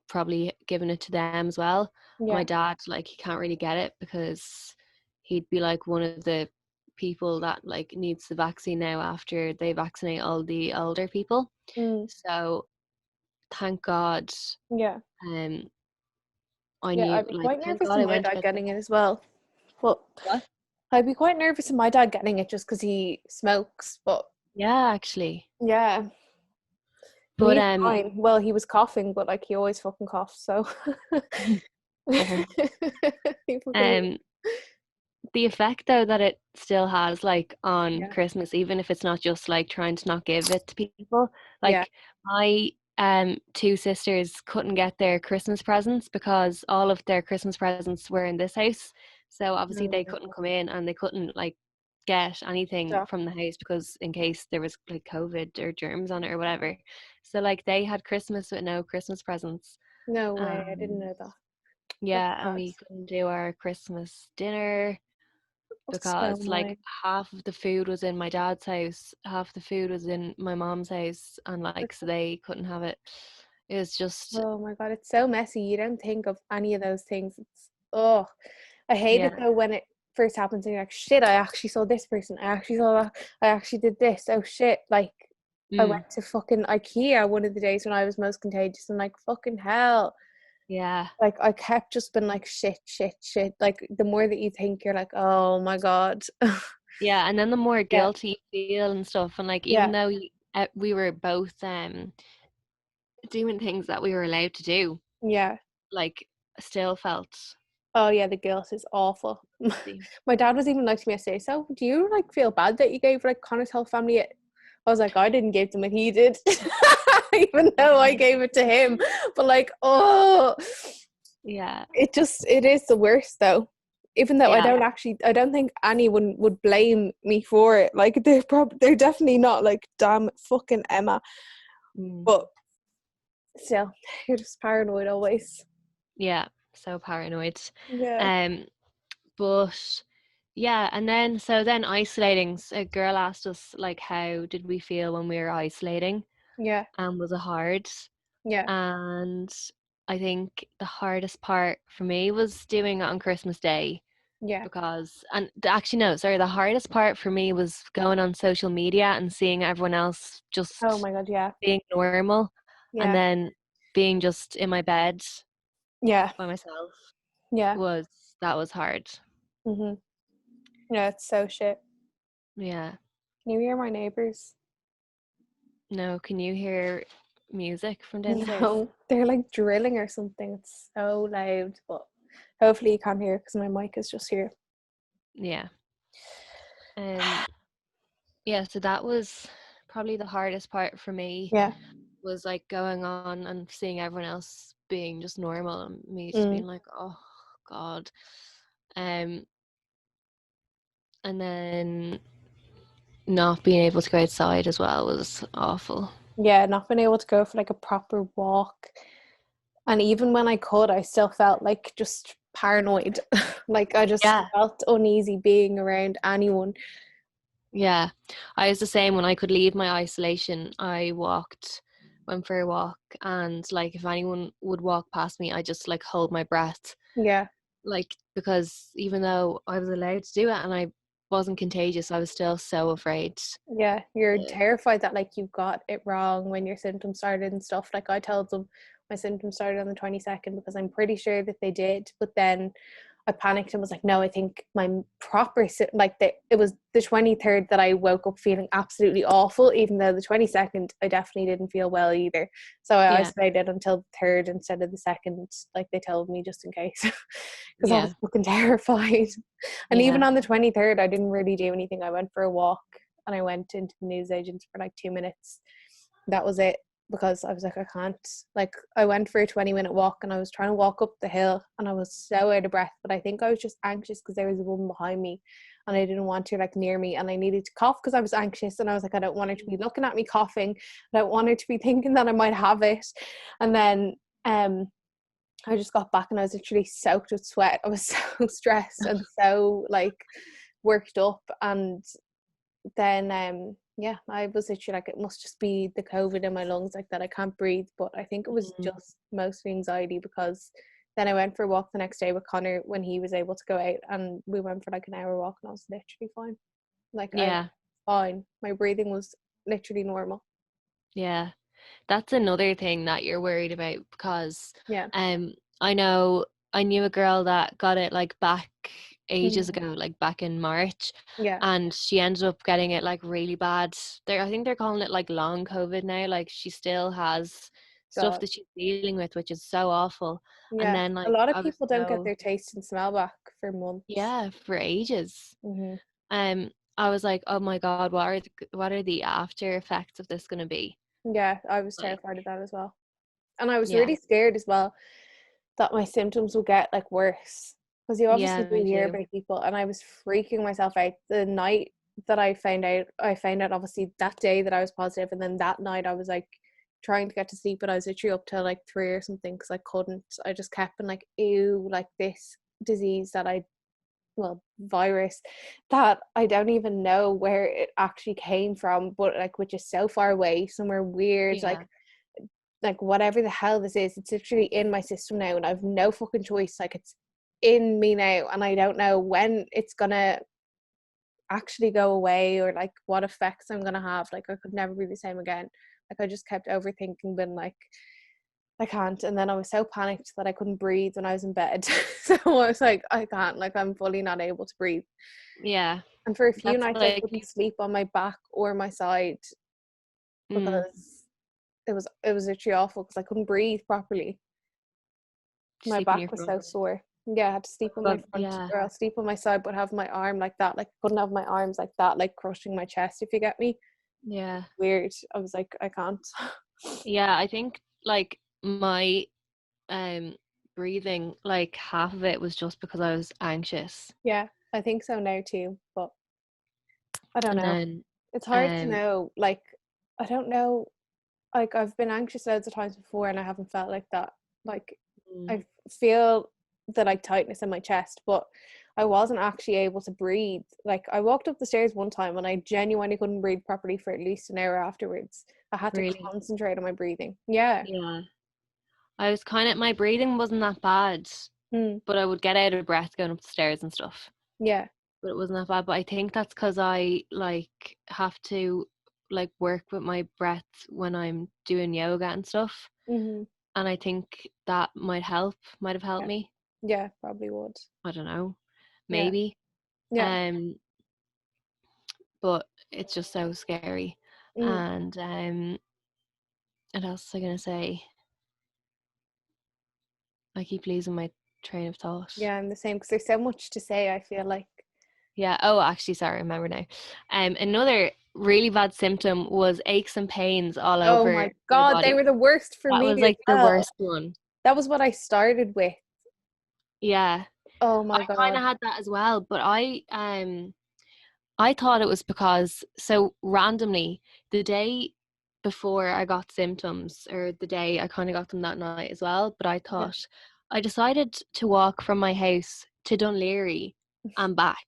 Speaker 2: probably given it to them as well. My
Speaker 1: Yeah.
Speaker 2: dad, like, he can't really get it because he'd be like one of the people that like needs the vaccine now after they vaccinate all the older people.
Speaker 1: Mm.
Speaker 2: So thank God,
Speaker 1: Yeah.
Speaker 2: um, I
Speaker 1: Yeah.
Speaker 2: knew,
Speaker 1: I'd be
Speaker 2: like,
Speaker 1: quite
Speaker 2: thank
Speaker 1: nervous
Speaker 2: God
Speaker 1: of
Speaker 2: I
Speaker 1: my
Speaker 2: went to
Speaker 1: dad
Speaker 2: get
Speaker 1: getting it as well. But
Speaker 2: what?
Speaker 1: I'd be quite nervous of my dad getting it just because he smokes. But
Speaker 2: Yeah, actually,
Speaker 1: yeah. But
Speaker 2: but
Speaker 1: he's fine. Well, he was coughing, but like he always fucking coughs, so
Speaker 2: fair.
Speaker 1: he fucking
Speaker 2: Um, the effect though that it still has like on
Speaker 1: Yeah.
Speaker 2: Christmas, even if it's not just like trying to not give it to people.
Speaker 1: Yeah.
Speaker 2: Like my two sisters couldn't get their Christmas presents because all of their Christmas presents were in this house. So obviously they couldn't
Speaker 1: No.
Speaker 2: come in and they couldn't like get anything
Speaker 1: Stop.
Speaker 2: from the house because in case there was like COVID or germs on it or whatever. So like they had Christmas with no Christmas presents.
Speaker 1: No way. I didn't
Speaker 2: Um
Speaker 1: know that. That's
Speaker 2: yeah, and
Speaker 1: bad.
Speaker 2: we couldn't do our Christmas dinner
Speaker 1: That's so
Speaker 2: because like
Speaker 1: annoying.
Speaker 2: half of the food was in my dad's house, half the food was in my mom's house, and like so they couldn't have it. It was just
Speaker 1: Oh my God, it's so messy. You don't think of any of those things. It's, oh, I hate it
Speaker 2: yeah,
Speaker 1: though when it first happens and you're like, shit, I actually saw this person. I actually saw that. I actually did this. Oh shit. Like, I went
Speaker 2: mm,
Speaker 1: to fucking IKEA one of the days when I was most contagious and like, fucking hell.
Speaker 2: yeah,
Speaker 1: Like, I kept just been like, shit, shit, shit. Like, the more that you think, you're like, oh my God.
Speaker 2: yeah. And then the more
Speaker 1: Yeah,
Speaker 2: guilty you feel and stuff, and like even
Speaker 1: yeah,
Speaker 2: though we were both doing things that we were allowed to do,
Speaker 1: yeah.
Speaker 2: like still felt
Speaker 1: Oh yeah, the guilt is awful.
Speaker 2: guilty.
Speaker 1: My dad was even like to me yesterday, so do you like feel bad that you gave like Connor's whole family it? I was like, I didn't give them it, he did. Even though I gave it to him. But like, oh,
Speaker 2: Yeah,
Speaker 1: it is the worst though. Even though
Speaker 2: yeah,
Speaker 1: I don't think anyone would blame me for it. Like they're definitely not like, damn fucking Emma.
Speaker 2: mm,
Speaker 1: But still, you're just paranoid always.
Speaker 2: yeah. So paranoid.
Speaker 1: Yeah,
Speaker 2: Um, but yeah, and then so then isolating. A girl asked us like, how did we feel when we were isolating,
Speaker 1: yeah,
Speaker 2: and was it hard?
Speaker 1: yeah,
Speaker 2: And I think the hardest part for me was doing it on Christmas Day
Speaker 1: yeah.
Speaker 2: because, and actually no, sorry, the hardest part for me was going on social media and seeing everyone else
Speaker 1: Oh
Speaker 2: just
Speaker 1: my God, yeah.
Speaker 2: being normal, and
Speaker 1: Yeah.
Speaker 2: then being just in my bed
Speaker 1: Yeah.
Speaker 2: by myself
Speaker 1: Yeah.
Speaker 2: was that was hard.
Speaker 1: Mhm. Yeah, it's so shit.
Speaker 2: Yeah.
Speaker 1: Can you hear my neighbors?
Speaker 2: No, can you hear music from downstairs?
Speaker 1: No, they're like drilling or something. It's so loud, but hopefully you can't hear because my mic is just here.
Speaker 2: Yeah. Um yeah, so that was probably the hardest part for me
Speaker 1: Yeah.
Speaker 2: was like going on and seeing everyone else being just normal and me just
Speaker 1: Mm.
Speaker 2: being like, oh God. Um and then not being able to go outside as well was awful.
Speaker 1: Yeah, not being able to go for like a proper walk. And even when I could, I still felt like just paranoid. Like I just
Speaker 2: Yeah.
Speaker 1: felt uneasy being around anyone.
Speaker 2: Yeah. I was the same when I could leave my isolation. Went for a walk, and like if anyone would walk past me, I just like hold my breath.
Speaker 1: Yeah.
Speaker 2: Like because even though I was allowed to do it and I wasn't contagious, I was still so afraid.
Speaker 1: Yeah, you're
Speaker 2: Uh,
Speaker 1: terrified that like you got it wrong when your symptoms started and stuff. Like I told them my symptoms started on the 22nd because I'm pretty sure that they did, but then I panicked and was like, no, I think my proper it was the 23rd that I woke up feeling absolutely awful, even though the 22nd I definitely didn't feel well either. So I
Speaker 2: yeah,
Speaker 1: isolated until the third instead of the second, like they told me, just in case, because I was
Speaker 2: yeah,
Speaker 1: fucking terrified. And even
Speaker 2: yeah,
Speaker 1: on the 23rd, I didn't really do anything. I went for a walk and I went into the newsagents for like 2 minutes. That was it, because I was like, I can't. Like, I went for a 20-minute walk and I was trying to walk up the hill and I was so out of breath, but I think I was just anxious because there was a woman behind me and I didn't want her like near me, and I needed to cough because I was anxious, and I was like, I don't want her to be looking at me coughing. I don't want her to be thinking that I might have it. And then I just got back and I was literally soaked with sweat. I was so stressed and so like worked up. And then yeah, I was literally like, it must just be the COVID in my lungs, like that I can't breathe. But I think it was
Speaker 2: mm,
Speaker 1: just mostly anxiety, because then I went for a walk the next day with Connor when he was able to go out, and we went for like an hour walk and I was literally fine. Like I was
Speaker 2: yeah,
Speaker 1: fine. My breathing was literally normal.
Speaker 2: yeah. That's another thing that you're worried about because
Speaker 1: Yeah.
Speaker 2: um I know I knew a girl that got it like back ages
Speaker 1: Mhm.
Speaker 2: ago, like back in March,
Speaker 1: Yeah.
Speaker 2: and she ended up getting it like really bad. I think they're calling it like long COVID now. Like she still has stuff
Speaker 1: God.
Speaker 2: that she's dealing with, which is so awful. And
Speaker 1: Yeah.
Speaker 2: then
Speaker 1: A
Speaker 2: like
Speaker 1: lot of
Speaker 2: I was
Speaker 1: people don't get
Speaker 2: so,
Speaker 1: their taste and smell back for months.
Speaker 2: yeah, for ages.
Speaker 1: Hmm.
Speaker 2: I was like, oh my God, what are the after effects of this going to be?
Speaker 1: Yeah, I was
Speaker 2: Like,
Speaker 1: terrified of that as well. And I was
Speaker 2: yeah,
Speaker 1: really scared as well that my symptoms would get like worse, because you obviously
Speaker 2: yeah,
Speaker 1: do
Speaker 2: me
Speaker 1: hear
Speaker 2: too.
Speaker 1: about people, and I was freaking myself out the night that I found out obviously that day that I was positive, and then that night I was like trying to get to sleep, but I was literally up till like 3 or something because I couldn't. I just kept being like, ew, like this disease that I, well, virus that I don't even know where it actually came from, but like which is so far away, somewhere weird,
Speaker 2: Yeah,
Speaker 1: like whatever the hell this is, it's literally in my system now and I've no fucking choice. Like it's in me now and I don't know when it's gonna actually go away or like what effects I'm gonna have. Like I could never be the same again. Like I just kept overthinking, being like, I can't. And then I was so panicked that I couldn't breathe when I was in bed. So I was like, I can't, like I'm fully not able to breathe.
Speaker 2: yeah.
Speaker 1: And for a few
Speaker 2: That's
Speaker 1: nights I
Speaker 2: like,
Speaker 1: couldn't sleep on my back or my side
Speaker 2: mm,
Speaker 1: because it was literally awful because I couldn't breathe properly. My
Speaker 2: sleep in
Speaker 1: back
Speaker 2: your
Speaker 1: was
Speaker 2: front.
Speaker 1: so sore. Yeah, I had to sleep on my
Speaker 2: But
Speaker 1: front
Speaker 2: yeah,
Speaker 1: or I'll sleep on my side, but have my arm like that. Like I couldn't have my arms like that, like crushing my chest, if you get me.
Speaker 2: yeah,
Speaker 1: Weird. I was like, I can't.
Speaker 2: yeah. I think like my um breathing, like half of it was just because I was anxious.
Speaker 1: Yeah, I think so now too, but I don't
Speaker 2: And
Speaker 1: know.
Speaker 2: then
Speaker 1: It's hard to
Speaker 2: um
Speaker 1: know. Like, I don't know. Like, I've been anxious loads of times before and I haven't felt like that. Like,
Speaker 2: mm,
Speaker 1: I feel the like tightness in my chest, but I wasn't actually able to breathe. Like, I walked up the stairs one time and I genuinely couldn't breathe properly for at least an hour afterwards. I had to
Speaker 2: really,
Speaker 1: concentrate on my breathing. Yeah.
Speaker 2: yeah. I was kind of, my breathing wasn't that bad,
Speaker 1: Hmm.
Speaker 2: but I would get out of breath going up the stairs and stuff.
Speaker 1: Yeah.
Speaker 2: But it wasn't that bad. But I think that's because I like have to like work with my breath when I'm doing yoga and stuff.
Speaker 1: Hmm.
Speaker 2: And I think that might have helped
Speaker 1: Yeah.
Speaker 2: me.
Speaker 1: Yeah. Probably would.
Speaker 2: I don't know,
Speaker 1: Yeah.
Speaker 2: maybe.
Speaker 1: Yeah.
Speaker 2: Um, but it's just so scary.
Speaker 1: Mm.
Speaker 2: And what else was I gonna say? I keep losing my train of thought.
Speaker 1: Yeah. I'm the same because there's so much to say, I feel like.
Speaker 2: Yeah. Oh, actually, sorry, I remember now. Another really bad symptom was aches and pains all
Speaker 1: Oh
Speaker 2: over
Speaker 1: my
Speaker 2: my
Speaker 1: God, they
Speaker 2: body.
Speaker 1: were the worst for
Speaker 2: That
Speaker 1: me
Speaker 2: was
Speaker 1: as
Speaker 2: like the
Speaker 1: well.
Speaker 2: worst one.
Speaker 1: That was what I started with.
Speaker 2: Yeah.
Speaker 1: Oh
Speaker 2: I
Speaker 1: my
Speaker 2: kind
Speaker 1: God.
Speaker 2: of had that as well, but I thought it was because, so randomly the day before I got symptoms, or the day I kind of got them that night as well, but I
Speaker 1: Yeah.
Speaker 2: thought I decided to walk from my house to Dunleary and back.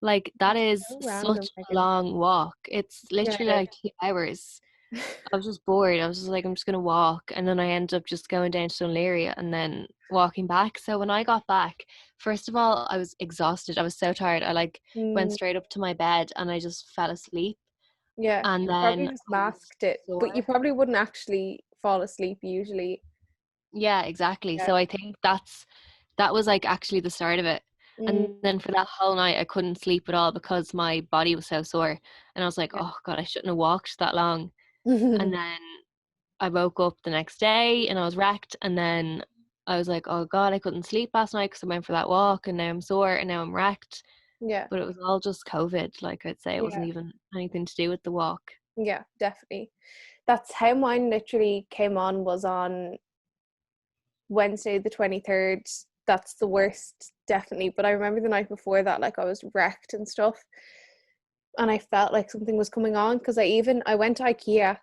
Speaker 2: Like that
Speaker 1: That's
Speaker 2: is
Speaker 1: so random,
Speaker 2: such a
Speaker 1: Megan.
Speaker 2: long walk. It's
Speaker 1: Yeah,
Speaker 2: literally
Speaker 1: it
Speaker 2: like 2 hours.
Speaker 1: is.
Speaker 2: I was just bored. I was just like, I'm just gonna walk, and then I ended up just going down to Dunleary and then walking back. So when I got back, first of all, I was exhausted. I was so tired. I like went
Speaker 1: Mm,
Speaker 2: straight up to my bed and I just fell asleep.
Speaker 1: yeah,
Speaker 2: And
Speaker 1: you probably
Speaker 2: then
Speaker 1: just
Speaker 2: I was
Speaker 1: masked it, but you
Speaker 2: sore.
Speaker 1: probably wouldn't actually fall asleep usually.
Speaker 2: Yeah, exactly.
Speaker 1: Yeah.
Speaker 2: So I think that was like actually the start of it.
Speaker 1: Mm.
Speaker 2: And then for that whole night, I couldn't sleep at all because my body was so sore. And I was like,
Speaker 1: Yeah.
Speaker 2: oh God, I shouldn't have walked that long. And then I woke up the next day and I was wrecked. And then I was like, oh God, I couldn't sleep last night because I went for that walk and now I'm sore and now I'm wrecked.
Speaker 1: Yeah.
Speaker 2: But it was all just COVID. Like I'd say it wasn't
Speaker 1: Yeah.
Speaker 2: even anything to do with the walk.
Speaker 1: Yeah, definitely. That's how mine literally came on, was on Wednesday the 23rd. That's the worst, definitely. But I remember the night before that, like I was wrecked and stuff. And I felt like something was coming on because I went to IKEA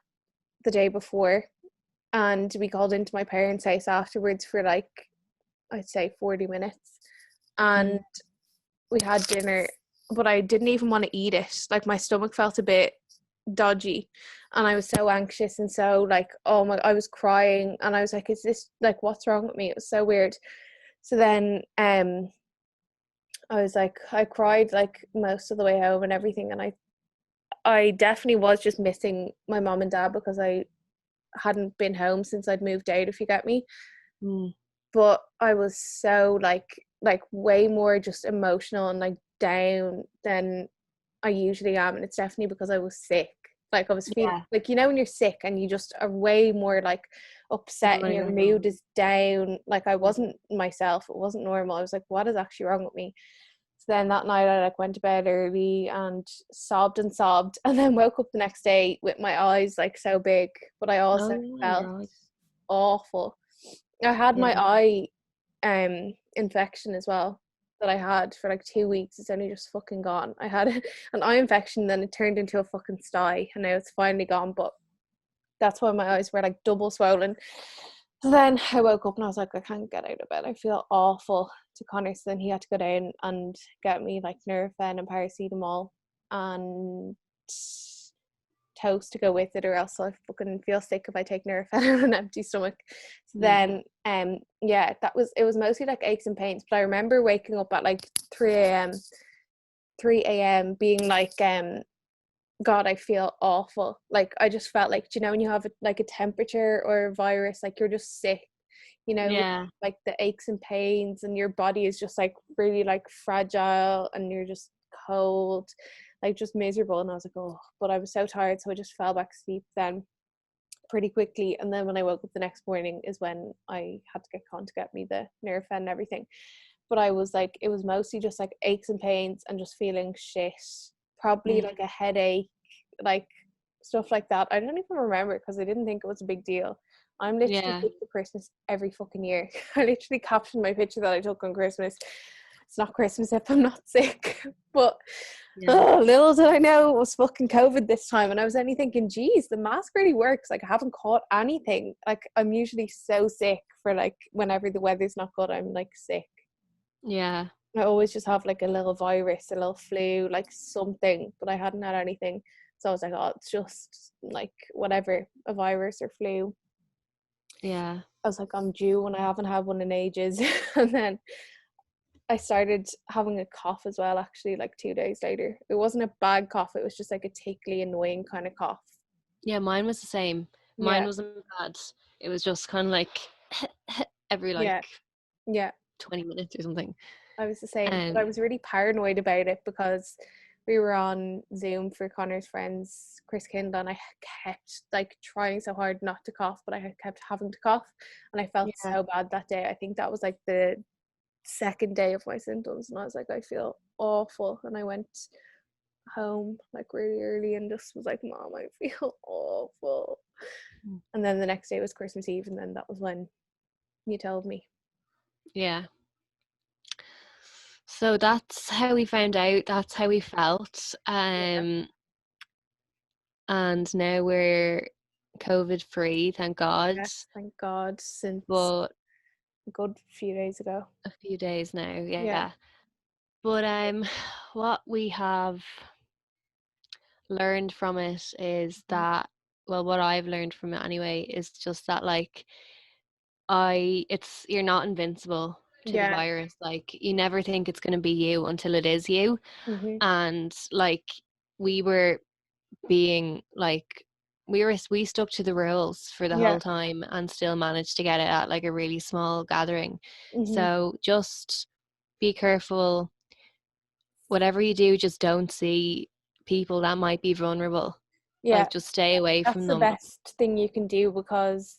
Speaker 1: the day before and we called into my parents' house afterwards for like, I'd say 40 minutes. And
Speaker 2: Mm.
Speaker 1: we had dinner, but I didn't even want to eat it. Like my stomach felt a bit dodgy and I was so anxious and so like, oh my, I was crying and I was like, is this like, what's wrong with me? It was so weird. So then I was like, I cried like most of the way home and everything, and I definitely was just missing my mom and dad because I hadn't been home since I'd moved out, if you get me.
Speaker 2: Mm.
Speaker 1: But I was so like way more just emotional and like down than I usually am, and it's definitely because I was sick. Like I was feeling
Speaker 2: Yeah.
Speaker 1: like, you know, when you're sick and you just are way more like upset and your mood is down. Like I wasn't myself. It wasn't normal. I was like, what is actually wrong with me? So then that night I like went to bed early and sobbed and sobbed, and then woke up the next day with my eyes like so big, but I also
Speaker 2: Oh my
Speaker 1: felt
Speaker 2: God.
Speaker 1: awful. I had my
Speaker 2: Yeah.
Speaker 1: eye infection as well that I had for like 2 weeks. It's only just fucking gone. I had an eye infection, then it turned into a fucking sty, and now it's finally gone. But that's why my eyes were like double swollen. So then I woke up and I was like, I can't get out of bed. I feel awful to Connor. So then he had to go down and get me like Nurofen and paracetamol and toast to go with it, or else I fucking feel sick if I take Nurofen on an empty stomach. So then yeah, it was mostly like aches and pains, but I remember waking up at like 3 a.m being like God, I feel awful. Like I just felt like, you know, when you have like a temperature or a virus, like you're just sick, you know,
Speaker 2: Yeah.
Speaker 1: like the aches and pains, and your body is just like really like fragile, and you're just cold, like just miserable. And I was like, oh, but I was so tired, so I just fell back asleep then pretty quickly. And then when I woke up the next morning is when I had to get Con to get me the Nurofen and everything. But I was like, it was mostly just like aches and pains and just feeling shit, probably like a headache, like stuff like that. I don't even remember because I didn't think it was a big deal. I'm literally sick for Christmas every fucking year. I literally captioned my picture that I took on Christmas. It's not Christmas if I'm not sick. But little did I know it was fucking COVID this time. And I was only thinking, geez, the mask really works. Like I haven't caught anything. Like I'm usually so sick for like whenever the weather's not good, I'm like sick.
Speaker 2: Yeah.
Speaker 1: I always just have like a little virus, a little flu, like something, but I hadn't had anything. So I was like, oh, it's just like whatever, a virus or flu.
Speaker 2: Yeah.
Speaker 1: I was like, I'm due and I haven't had one in ages. And then I started having a cough as well, actually, like 2 days later. It wasn't a bad cough, it was just like a tickly, annoying kind of cough.
Speaker 2: Yeah, mine was the same. Mine
Speaker 1: Yeah,
Speaker 2: wasn't bad. It was just kind of like every
Speaker 1: yeah,
Speaker 2: like
Speaker 1: yeah.
Speaker 2: 20 minutes or something.
Speaker 1: I was the same, but I
Speaker 2: Um,
Speaker 1: was really paranoid about it because we were on Zoom for Connor's friends, Chris Kindle, and I kept like trying so hard not to cough, but I kept having to cough, and I felt
Speaker 2: yeah.
Speaker 1: so bad that day. I think that was like the second day of my symptoms, and I was like, I feel awful, and I went home like really early and just was like, Mom, I feel awful. And then the next day was Christmas Eve, and then that was when you told me.
Speaker 2: Yeah. So that's how we found out. That's how we felt. And now we're COVID free, thank God.
Speaker 1: Yes, thank God, since
Speaker 2: But
Speaker 1: a good few days ago.
Speaker 2: a few days now,
Speaker 1: Yeah.
Speaker 2: yeah. But what we have learned from it is that, well, what I've learned from it anyway is just that like you're not invincible to the
Speaker 1: Yeah.
Speaker 2: virus. Like you never think it's going to be you until it is you.
Speaker 1: Mm-hmm.
Speaker 2: And like we were being like we stuck to the rules for the
Speaker 1: Yeah.
Speaker 2: whole time and still managed to get it at like a really small gathering.
Speaker 1: Mm-hmm.
Speaker 2: So just be careful. Whatever you do, just don't see people that might be vulnerable.
Speaker 1: Yeah.
Speaker 2: Like just stay away
Speaker 1: That's
Speaker 2: from
Speaker 1: the
Speaker 2: them.
Speaker 1: best thing you can do, because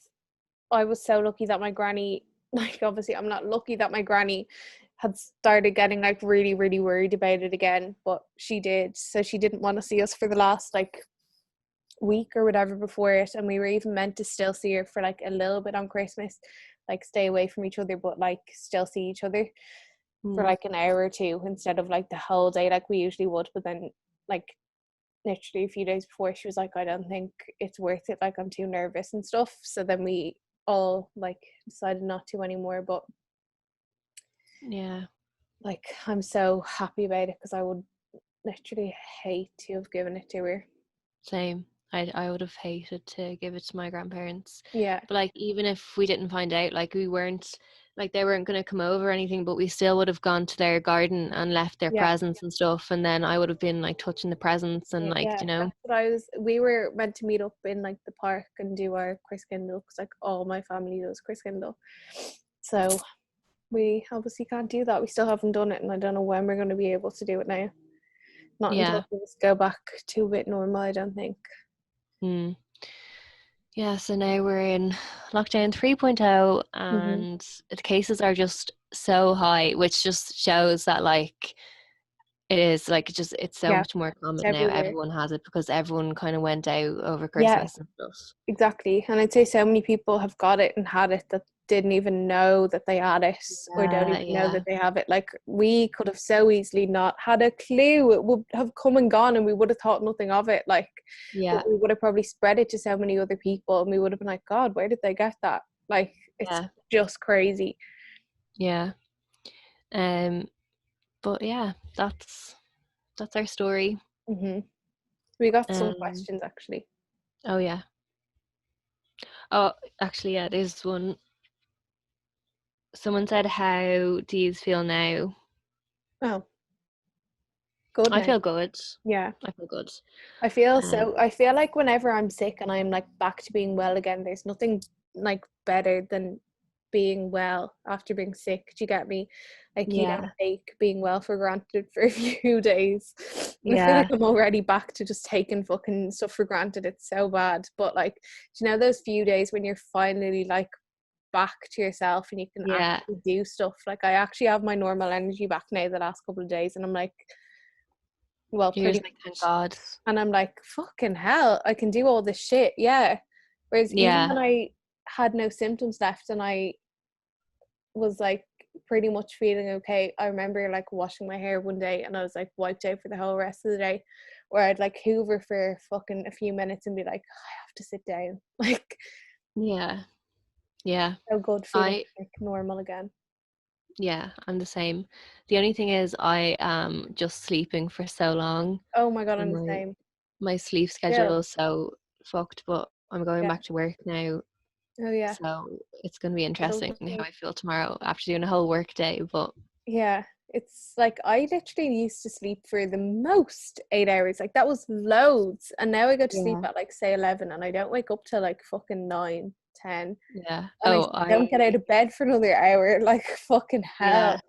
Speaker 1: I was so lucky that my granny, like obviously I'm not lucky that my granny had started getting like really, really worried about it again, but she did. So she didn't want to see us for the last like week or whatever before it, and we were even meant to still see her for like a little bit on Christmas, like stay away from each other, but like still see each other for
Speaker 2: Mm.
Speaker 1: like an hour or two instead of like the whole day like we usually would. But then like literally a few days before, she was like, I don't think it's worth it, like I'm too nervous and stuff. So then we all like decided not to anymore. But
Speaker 2: Yeah,
Speaker 1: like I'm so happy about it because I would literally hate to have given it to her.
Speaker 2: same. I would have hated to give it to my grandparents.
Speaker 1: Yeah.
Speaker 2: But like even if we didn't find out, like we weren't like they weren't going to come over or anything, but we still would have gone to their garden and left their
Speaker 1: Yeah.
Speaker 2: presents and stuff, and then I would have been like touching the presents and like,
Speaker 1: Yeah,
Speaker 2: you know.
Speaker 1: that's what we were meant to meet up in like the park and do our Chris Kindle, because like all my family does Chris Kindle. So we obviously can't do that. We still haven't done it, and I don't know when we're going to be able to do it now. Not until
Speaker 2: Yeah.
Speaker 1: things go back to a bit normal, I don't think.
Speaker 2: Yeah, so now we're in lockdown 3.0
Speaker 1: Mm-hmm.
Speaker 2: and the cases are just so high, which just shows that like it is like it's so
Speaker 1: Yeah,
Speaker 2: much more
Speaker 1: it's
Speaker 2: common now.
Speaker 1: everywhere.
Speaker 2: Everyone has it because everyone kind of went out over
Speaker 1: Yeah,
Speaker 2: Christmas and stuff.
Speaker 1: exactly. And I'd say so many people have got it and had it that didn't even know that they had it or don't
Speaker 2: Yeah,
Speaker 1: even know
Speaker 2: yeah,
Speaker 1: that they have it. Like we could have so easily not had a clue. It would have come and gone and we would have thought nothing of it. Like,
Speaker 2: yeah,
Speaker 1: but we would have probably spread it to so many other people and we would have been like, God, where did they get that? Like, it's
Speaker 2: yeah,
Speaker 1: just crazy.
Speaker 2: yeah. Um, but yeah, that's our story.
Speaker 1: Hmm. We got some
Speaker 2: Um,
Speaker 1: questions actually.
Speaker 2: oh yeah. Oh, actually, yeah, there's one. Someone said, "How do you feel now?"
Speaker 1: Oh, good
Speaker 2: I
Speaker 1: now.
Speaker 2: feel good.
Speaker 1: Yeah.
Speaker 2: I feel good.
Speaker 1: I feel like whenever I'm sick and I'm like back to being well again, there's nothing like better than being well after being sick. Do you get me? Like you don't
Speaker 2: Yeah,
Speaker 1: take being well for granted for a few days. I feel like
Speaker 2: yeah,
Speaker 1: I'm already back to just taking fucking stuff for granted. It's so bad. But like, do you know those few days when you're finally like back to yourself and you can
Speaker 2: yeah.
Speaker 1: actually do stuff? Like I actually have my normal energy back now the last couple of days and I'm like, well,
Speaker 2: You're
Speaker 1: pretty
Speaker 2: just like, thank
Speaker 1: much.
Speaker 2: God.
Speaker 1: And I'm like, fucking hell, I can do all this shit. Yeah. Whereas even
Speaker 2: Yeah,
Speaker 1: when I had no symptoms left and I was like pretty much feeling okay, I remember like washing my hair one day and I was like wiped out for the whole rest of the day. Where I'd like hoover for fucking a few minutes and be like, I have to sit down. Like,
Speaker 2: yeah, yeah.
Speaker 1: so good feeling
Speaker 2: I
Speaker 1: like normal again.
Speaker 2: Yeah, I'm the same. The only thing is I am just sleeping for so long.
Speaker 1: Oh my god, I'm the
Speaker 2: My
Speaker 1: same.
Speaker 2: my sleep
Speaker 1: Still.
Speaker 2: schedule is so fucked, but I'm going
Speaker 1: Yeah.
Speaker 2: back to work now,
Speaker 1: Oh yeah.
Speaker 2: so it's going to be
Speaker 1: I love
Speaker 2: interesting
Speaker 1: the
Speaker 2: how
Speaker 1: thing.
Speaker 2: I feel tomorrow after doing a whole work day. But
Speaker 1: Yeah, it's like I literally used to sleep for the most 8 hours. Like that was loads. And now I go to sleep
Speaker 2: yeah,
Speaker 1: at like say 11 and I don't wake up till like fucking 9, 10.
Speaker 2: yeah.
Speaker 1: And I
Speaker 2: Oh,
Speaker 1: don't get out of bed for another hour. Like fucking
Speaker 2: yeah,
Speaker 1: hell.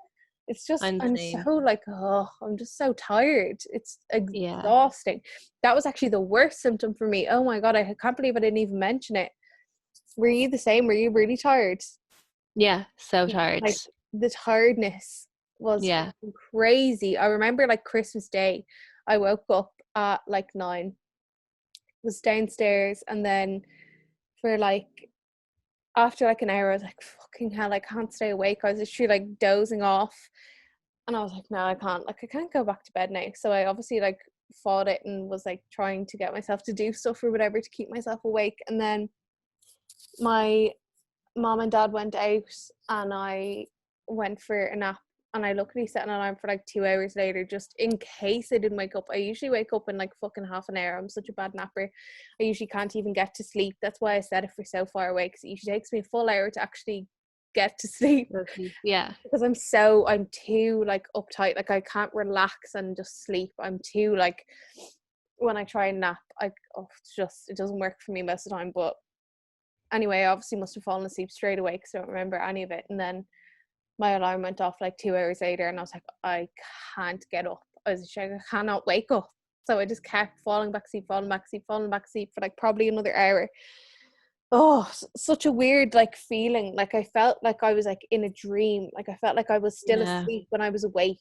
Speaker 1: It's just
Speaker 2: I'm the
Speaker 1: I'm
Speaker 2: same.
Speaker 1: so like, oh, I'm just so tired. It's
Speaker 2: Yeah,
Speaker 1: exhausting. That was actually the worst symptom for me. Oh my god, I can't believe I didn't even mention it. Were you the same? Were you really tired?
Speaker 2: yeah. So tired.
Speaker 1: Like the tiredness was
Speaker 2: Yeah,
Speaker 1: fucking crazy. I remember like Christmas Day, I woke up at like 9, was downstairs, and then for like after like an hour, I was like, fucking hell, I can't stay awake. I was literally like dozing off, and I was like, no, I can't. Like, I can't go back to bed now. So I obviously like fought it and was like trying to get myself to do stuff or whatever to keep myself awake. And then my mom and dad went out and I went for a nap and I luckily set an alarm for like 2 hours later just in case I didn't wake up. I usually wake up in like fucking half an hour. I'm such a bad napper. I usually can't even get to sleep. That's why I set it for so far away because it usually takes me a full hour to actually get to sleep
Speaker 2: go sleep. Yeah,
Speaker 1: because I'm too like uptight. Like I can't relax and just sleep. I'm too like when I try and nap, it's just it doesn't work for me most of the time. But anyway, I obviously must have fallen asleep straight away because I don't remember any of it. And then my alarm went off like 2 hours later, and I was like, I can't get up. I was like, I cannot wake up. So I just kept falling back asleep, falling back asleep, falling back asleep for like probably another hour. Oh, such a weird like feeling. Like I felt like I was like in a dream. Like I felt like I was still
Speaker 2: yeah,
Speaker 1: asleep when I was awake.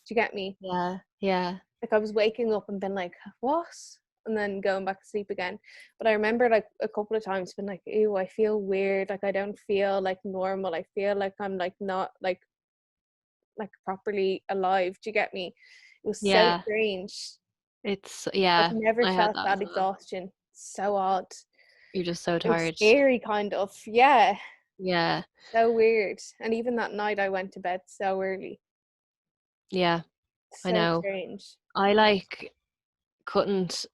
Speaker 1: Do you get me?
Speaker 2: yeah, yeah,
Speaker 1: Like I was waking up and been like, what? And then going back to sleep again. But I remember like a couple of times been like, ew, I feel weird. Like I don't feel like normal. I feel like I'm like not like properly alive. Do you get me? It was so
Speaker 2: yeah.
Speaker 1: strange.
Speaker 2: It's
Speaker 1: I've
Speaker 2: yeah.
Speaker 1: never
Speaker 2: I had
Speaker 1: felt
Speaker 2: that as
Speaker 1: that
Speaker 2: well.
Speaker 1: exhaustion. So odd.
Speaker 2: You're just so
Speaker 1: It was
Speaker 2: tired.
Speaker 1: scary kind of. Yeah.
Speaker 2: Yeah,
Speaker 1: So weird. And even that night I went to bed so early.
Speaker 2: yeah. I
Speaker 1: So
Speaker 2: know.
Speaker 1: strange.
Speaker 2: I like couldn't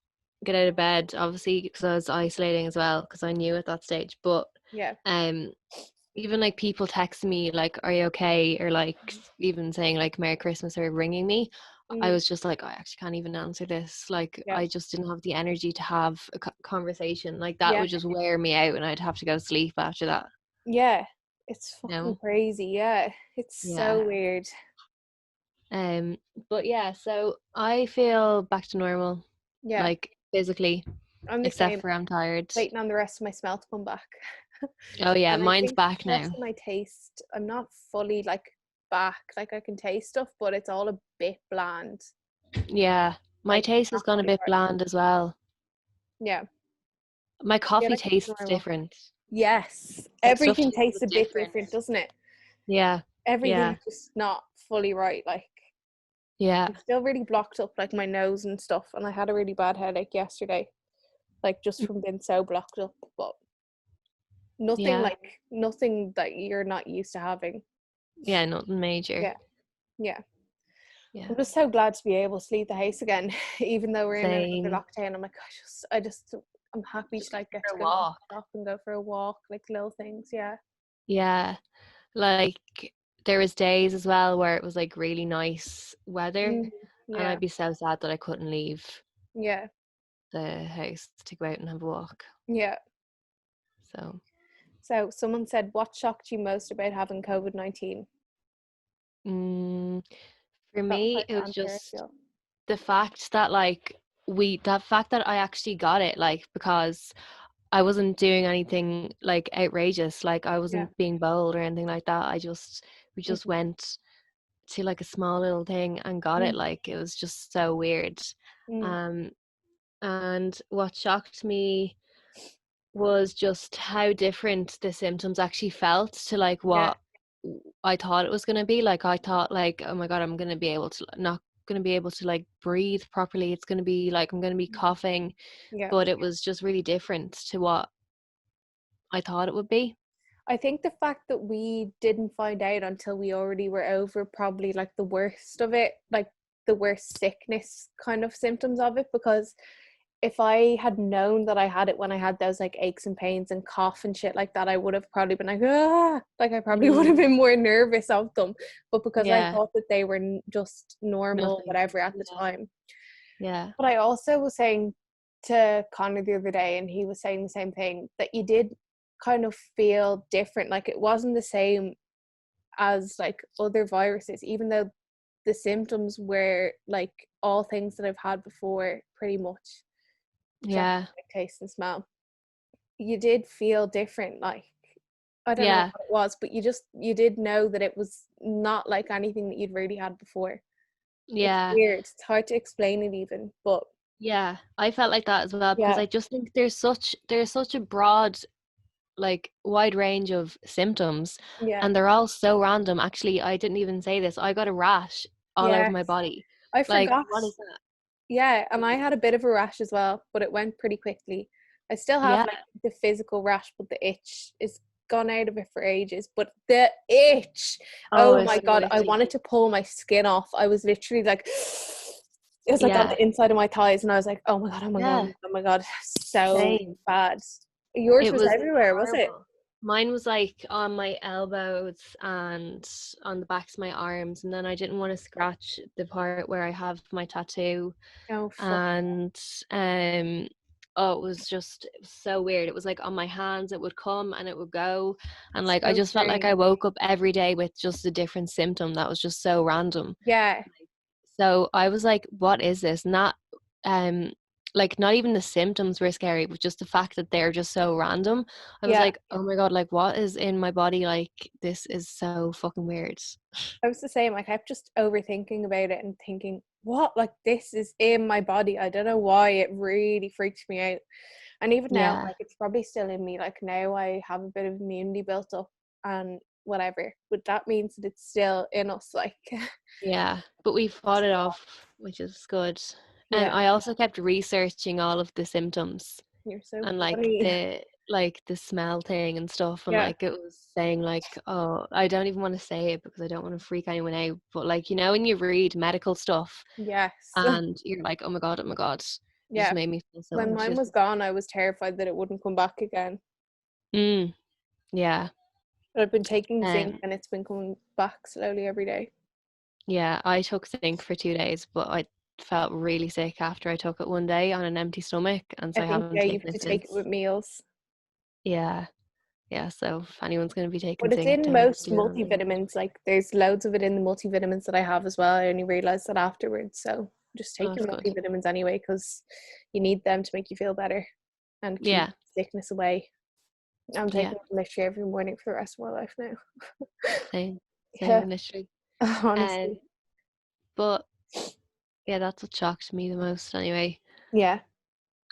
Speaker 2: get out of bed obviously because I was isolating as well because I knew at that stage. But
Speaker 1: Yeah.
Speaker 2: um, even like people text me like, "Are you okay?" or like even saying like "Merry Christmas" or ringing me. I
Speaker 1: Mm,
Speaker 2: was just like, I actually can't even answer this. Like,
Speaker 1: yeah.
Speaker 2: I just didn't have the energy to have a conversation. Like that
Speaker 1: Yeah.
Speaker 2: would just wear me out, and I'd have to go sleep after that.
Speaker 1: Yeah. It's
Speaker 2: You
Speaker 1: fucking
Speaker 2: know?
Speaker 1: crazy. Yeah. It's
Speaker 2: Yeah.
Speaker 1: so weird.
Speaker 2: But yeah, so I feel back to normal,
Speaker 1: Yeah.
Speaker 2: like physically.
Speaker 1: I'm the
Speaker 2: except
Speaker 1: same.
Speaker 2: for I'm tired.
Speaker 1: Waiting on the rest of my smell to come back.
Speaker 2: Oh yeah,
Speaker 1: And I
Speaker 2: mine's
Speaker 1: think
Speaker 2: back
Speaker 1: the rest
Speaker 2: now.
Speaker 1: of my taste, I'm not fully like back. Like I can taste stuff, but it's all a bit bland.
Speaker 2: Yeah, my
Speaker 1: Like
Speaker 2: taste has
Speaker 1: not
Speaker 2: gone a
Speaker 1: fully
Speaker 2: bit
Speaker 1: right.
Speaker 2: bland as well.
Speaker 1: Yeah.
Speaker 2: My
Speaker 1: I feel
Speaker 2: coffee
Speaker 1: like it's
Speaker 2: tastes
Speaker 1: normal.
Speaker 2: different.
Speaker 1: Yes.
Speaker 2: Like stuff
Speaker 1: Everything
Speaker 2: tastes a
Speaker 1: tastes
Speaker 2: bit
Speaker 1: a bit
Speaker 2: different.
Speaker 1: different, doesn't it?
Speaker 2: Yeah, yeah,
Speaker 1: Everything's just not fully right. Like
Speaker 2: yeah,
Speaker 1: I'm still really blocked up, like my nose and stuff, and I had a really bad headache yesterday, like just from being so blocked up. But
Speaker 2: yeah,
Speaker 1: nothing that you're not used to having.
Speaker 2: yeah. Nothing major.
Speaker 1: Yeah, yeah.
Speaker 2: Yeah,
Speaker 1: I'm just so glad to be able to leave the house again, even though we're in another
Speaker 2: same.
Speaker 1: lockdown. I'm like, I'm happy to
Speaker 2: Just
Speaker 1: like get
Speaker 2: for
Speaker 1: to
Speaker 2: a
Speaker 1: go and
Speaker 2: walk.
Speaker 1: stop and go for a walk, like little things. Yeah.
Speaker 2: Yeah, like there was days as well where it was like really nice weather,
Speaker 1: Mm,
Speaker 2: and
Speaker 1: yeah.
Speaker 2: I'd be so sad that I couldn't leave
Speaker 1: Yeah.
Speaker 2: the house to go out and have a walk.
Speaker 1: Yeah.
Speaker 2: So,
Speaker 1: So someone said, what shocked you most about having COVID-19?
Speaker 2: mm, for
Speaker 1: That was
Speaker 2: me,
Speaker 1: hard
Speaker 2: it
Speaker 1: to
Speaker 2: was
Speaker 1: answer, I
Speaker 2: just
Speaker 1: feel.
Speaker 2: the fact that that fact that I actually got it, like, because I wasn't doing anything like outrageous, like I
Speaker 1: Yeah.
Speaker 2: wasn't being bold or anything like that. We just
Speaker 1: Mhm.
Speaker 2: went to like a small little thing and got it.
Speaker 1: Mm,
Speaker 2: Like it was just so weird.
Speaker 1: mm,
Speaker 2: Um, and what shocked me was just how different the symptoms actually felt to like
Speaker 1: yeah.
Speaker 2: what I thought it was going to be. Like I thought like, oh my God, I'm going to be able to not going to be able to like breathe properly. It's going to be like I'm going to be coughing,
Speaker 1: Yeah.
Speaker 2: but it was just really different to what I thought it would be.
Speaker 1: I think the fact that we didn't find out until we already were over probably like the worst of it, like the worst sickness kind of symptoms of it, because if I had known that I had it when I had those like aches and pains and cough and shit like that, I would have probably been like, ah, like I probably would have
Speaker 2: Mm,
Speaker 1: been more nervous of them. But because I
Speaker 2: yeah,
Speaker 1: thought that they were just normal,
Speaker 2: nothing.
Speaker 1: whatever at the
Speaker 2: Yeah,
Speaker 1: time.
Speaker 2: yeah,
Speaker 1: But I also was saying to Connor the other day, and he was saying the same thing, that you did kind of feel different. Like it wasn't the same as like other viruses, even though the symptoms were like all things that I've had before, pretty much, except
Speaker 2: yeah,
Speaker 1: for like taste and smell. You did feel different. Like I don't know
Speaker 2: yeah,
Speaker 1: what it was, but you did know that it was not like anything that you'd really had before. It's
Speaker 2: yeah.
Speaker 1: weird. It's hard to explain it even, but
Speaker 2: Yeah, I felt like that as well because
Speaker 1: yeah,
Speaker 2: I just think there's such a broad like wide range of symptoms
Speaker 1: yeah,
Speaker 2: and they're all so random. Actually, I didn't even say this. I got a rash all over
Speaker 1: yes.
Speaker 2: my body.
Speaker 1: I
Speaker 2: Like,
Speaker 1: forgot.
Speaker 2: what is that?
Speaker 1: Yeah, and I had a bit of a rash as well, but it went pretty quickly. I still have
Speaker 2: Yeah.
Speaker 1: like the physical rash, but the itch is gone out of it for ages. But the itch,
Speaker 2: Oh,
Speaker 1: oh
Speaker 2: it's
Speaker 1: my
Speaker 2: so
Speaker 1: God, I
Speaker 2: itchy.
Speaker 1: wanted to pull my skin off. I was literally like, it was like on
Speaker 2: Yeah.
Speaker 1: the inside of my thighs, and I was like, oh my God, oh my God,
Speaker 2: Yeah.
Speaker 1: oh my God, so
Speaker 2: Same.
Speaker 1: bad. Yours
Speaker 2: It
Speaker 1: was
Speaker 2: was
Speaker 1: everywhere, was it?
Speaker 2: horrible. Mine was like on my elbows and on the backs of my arms, and then I didn't want to scratch the part where I have my tattoo.
Speaker 1: Oh fuck,
Speaker 2: And oh, it was so weird. It was like on my hands, it would come and it would go, and like I
Speaker 1: so
Speaker 2: just felt like I
Speaker 1: strange.
Speaker 2: woke up every day with just a different symptom that was just so random.
Speaker 1: Yeah,
Speaker 2: So I was like, what is this? Not um like not even the symptoms were scary, but just the fact that they're just so random. I was
Speaker 1: yeah.
Speaker 2: like, oh my God, like what is in my body? Like this is so fucking weird.
Speaker 1: I was the same. I kept just overthinking about it and thinking, what? Like, this is in my body. I don't know why it really freaked me out. And even now,
Speaker 2: Yeah.
Speaker 1: like, it's probably still in me. Like, now I have a bit of immunity built up and whatever. But that means that it's still in us. Like,
Speaker 2: Yeah, but we fought it off, which is good. And
Speaker 1: yeah,
Speaker 2: I also kept researching all of the symptoms
Speaker 1: you're so
Speaker 2: and
Speaker 1: funny.
Speaker 2: like the smell thing and stuff, and
Speaker 1: Yeah.
Speaker 2: like it was saying like, oh, I don't even want to say it because I don't want to freak anyone out, but like you know when you read medical stuff
Speaker 1: Yes.
Speaker 2: and you're like, oh my God, it just
Speaker 1: Yeah.
Speaker 2: made me feel so
Speaker 1: When mine
Speaker 2: anxious.
Speaker 1: was gone, I was terrified that it wouldn't come back again.
Speaker 2: Mm, yeah.
Speaker 1: But I've been taking zinc
Speaker 2: Um,
Speaker 1: and it's been coming back slowly every day.
Speaker 2: yeah, I took zinc for 2 days, but I felt really sick after I took it one day on an empty stomach, and
Speaker 1: I
Speaker 2: so I
Speaker 1: think,
Speaker 2: haven't
Speaker 1: yeah, you
Speaker 2: taken
Speaker 1: have
Speaker 2: it
Speaker 1: to take it
Speaker 2: since.
Speaker 1: with meals.
Speaker 2: Yeah, yeah. So if anyone's going to be taking
Speaker 1: But it's
Speaker 2: zinc,
Speaker 1: in
Speaker 2: don't
Speaker 1: most
Speaker 2: do that on an empty
Speaker 1: multivitamins.
Speaker 2: stomach.
Speaker 1: Like there's loads of it in the multivitamins that I have as well. I only realized that afterwards. So just
Speaker 2: Oh,
Speaker 1: taking
Speaker 2: that's good.
Speaker 1: multivitamins anyway, because you need them to make you feel better and keep
Speaker 2: Yeah.
Speaker 1: sickness away. I'm
Speaker 2: Yeah.
Speaker 1: taking it literally every morning for the rest of my life now.
Speaker 2: Same.
Speaker 1: Yeah,
Speaker 2: Literally.
Speaker 1: honestly.
Speaker 2: But yeah, that's what shocked me the most anyway.
Speaker 1: Yeah,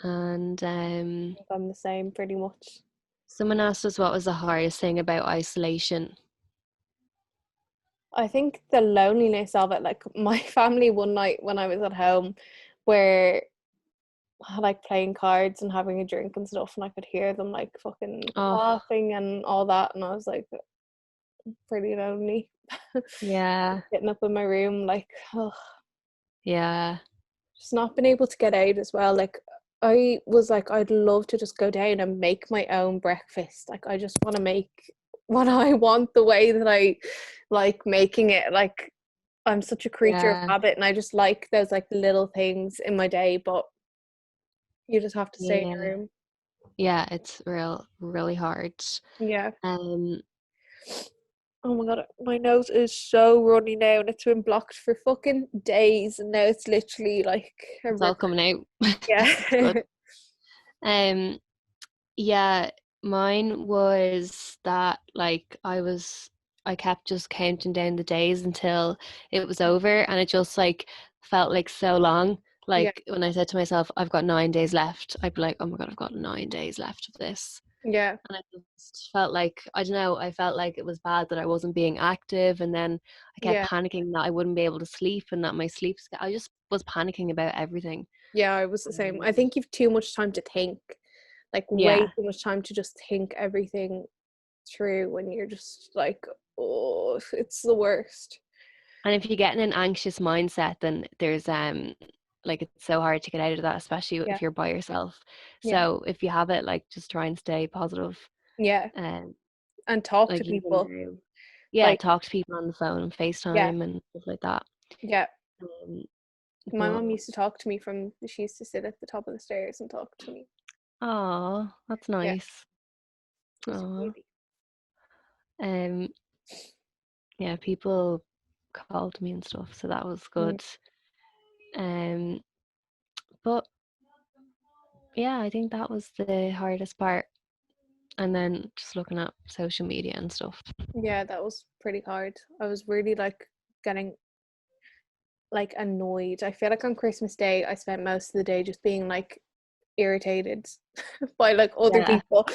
Speaker 2: And
Speaker 1: I'm the same pretty much.
Speaker 2: someone asked us what was the hardest thing about isolation.
Speaker 1: I think the loneliness of it, like my family one night when I was at home, where like playing cards and having a drink and stuff, and I could hear them like fucking
Speaker 2: Oh,
Speaker 1: laughing and all that, and I was like pretty lonely.
Speaker 2: yeah.
Speaker 1: Sitting up in my room, like, oh,
Speaker 2: Yeah.
Speaker 1: just not been able to get out as well. Like, I was like, I'd love to just go down and make my own breakfast. Like, I just want to make what I want the way that I like making it. Like, I'm such a creature of
Speaker 2: Yeah.
Speaker 1: habit, and I just like those like little things in my day, but you just have to stay in
Speaker 2: Yeah.
Speaker 1: your room.
Speaker 2: Yeah, it's really hard.
Speaker 1: Yeah.
Speaker 2: Um,
Speaker 1: Oh my god, my nose is so runny now, and it's been blocked for fucking days, and now it's literally like a
Speaker 2: it's all
Speaker 1: river.
Speaker 2: coming out. It's
Speaker 1: Yeah.
Speaker 2: good. Um, yeah, mine was that like I kept just counting down the days until it was over, and it just like felt like so long.
Speaker 1: Yeah.
Speaker 2: Like when I said to myself, I've got 9 days left, I'd be like, oh my God, I've got 9 days left of this.
Speaker 1: Yeah.
Speaker 2: And I just felt like, I don't know, I felt like it was bad that I wasn't being active. And then I kept
Speaker 1: Yeah.
Speaker 2: panicking that I wouldn't be able to sleep and that my I just was panicking about everything.
Speaker 1: Yeah, I was the same. I
Speaker 2: Um,
Speaker 1: think you've too much time to think, like way
Speaker 2: yeah.
Speaker 1: too much time to just think everything through when you're just like, oh, it's the worst.
Speaker 2: And if you get in an anxious mindset, then there's like it's so hard to get out of that, especially
Speaker 1: Yeah.
Speaker 2: if you're by yourself.
Speaker 1: Yeah.
Speaker 2: So if you have it, like just try and stay positive.
Speaker 1: Yeah.
Speaker 2: Um,
Speaker 1: And talk to
Speaker 2: like even
Speaker 1: people.
Speaker 2: now, yeah,
Speaker 1: Like,
Speaker 2: talk to people on the phone,
Speaker 1: yeah.
Speaker 2: FaceTime and stuff like that.
Speaker 1: Yeah.
Speaker 2: Um,
Speaker 1: My
Speaker 2: but
Speaker 1: mom used to talk to me from, she used to sit at the top of the stairs and talk to me.
Speaker 2: oh, that's
Speaker 1: Yeah.
Speaker 2: nice.
Speaker 1: It's
Speaker 2: Oh,
Speaker 1: really,
Speaker 2: um, yeah, people called me and stuff, so that was
Speaker 1: mm,
Speaker 2: good. Um, but yeah, I think that was the hardest part. And then just looking at social media and stuff.
Speaker 1: yeah, that was pretty hard. I was really like getting like annoyed. I feel like on Christmas Day, I spent most of the day just being like irritated by like other
Speaker 2: Yeah.
Speaker 1: people.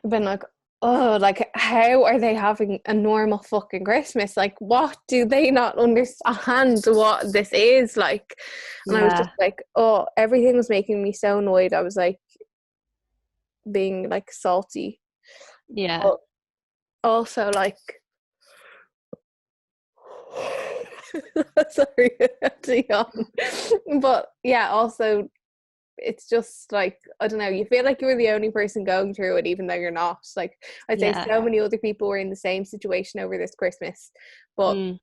Speaker 1: I've been like, oh, like how are they having a normal fucking Christmas? Like, what do they not understand what this is like? And I was just
Speaker 2: Yeah.
Speaker 1: like, oh, everything was making me so annoyed. I was like being like salty,
Speaker 2: Yeah.
Speaker 1: but also like sorry, I had to yawn. But yeah, also it's just like, I don't know, you feel like you're the only person going through it even though you're not. Like, I'd say
Speaker 2: Yeah.
Speaker 1: so many other people were in the same situation over this Christmas, but
Speaker 2: Mm.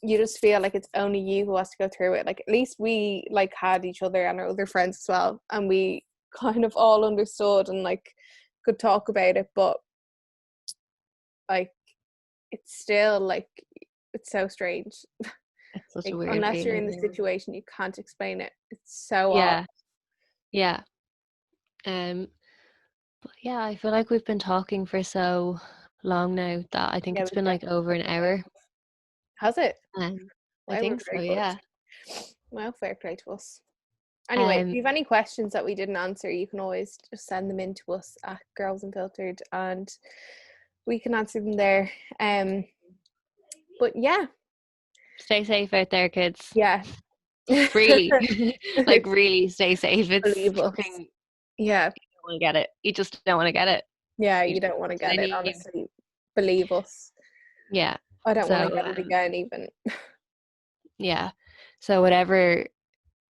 Speaker 1: you just feel like it's only you who has to go through it. Like, at least we like had each other and our other friends as well, and we kind of all understood and like could talk about it, but like it's still like, it's so strange.
Speaker 2: It's such a
Speaker 1: Like,
Speaker 2: weird
Speaker 1: unless you're
Speaker 2: feeling.
Speaker 1: in the situation, you can't explain it. It's so odd.
Speaker 2: Yeah. Yeah. Um, but yeah, I feel like we've been talking for so long now that I think
Speaker 1: Yeah,
Speaker 2: it's
Speaker 1: we've
Speaker 2: been like
Speaker 1: definitely
Speaker 2: over an
Speaker 1: covered it.
Speaker 2: hour.
Speaker 1: Has it?
Speaker 2: I
Speaker 1: Wow, we're
Speaker 2: think so,
Speaker 1: very good.
Speaker 2: yeah.
Speaker 1: Well, fair play to us. Anyway, if
Speaker 2: Um,
Speaker 1: you have any questions that we didn't answer, you can always just send them in to us at Girls Unfiltered, and we can answer them there. But yeah,
Speaker 2: stay safe out there, kids.
Speaker 1: yeah.
Speaker 2: Really, like really stay safe. It's
Speaker 1: Believe us.
Speaker 2: fucking,
Speaker 1: Yeah,
Speaker 2: you don't want to get it. You just don't want to get it.
Speaker 1: yeah,
Speaker 2: You
Speaker 1: you
Speaker 2: just,
Speaker 1: don't want to
Speaker 2: and
Speaker 1: get
Speaker 2: then
Speaker 1: it,
Speaker 2: you,
Speaker 1: honestly. Believe us.
Speaker 2: yeah.
Speaker 1: I don't want to
Speaker 2: So,
Speaker 1: get it again, even.
Speaker 2: yeah. So whatever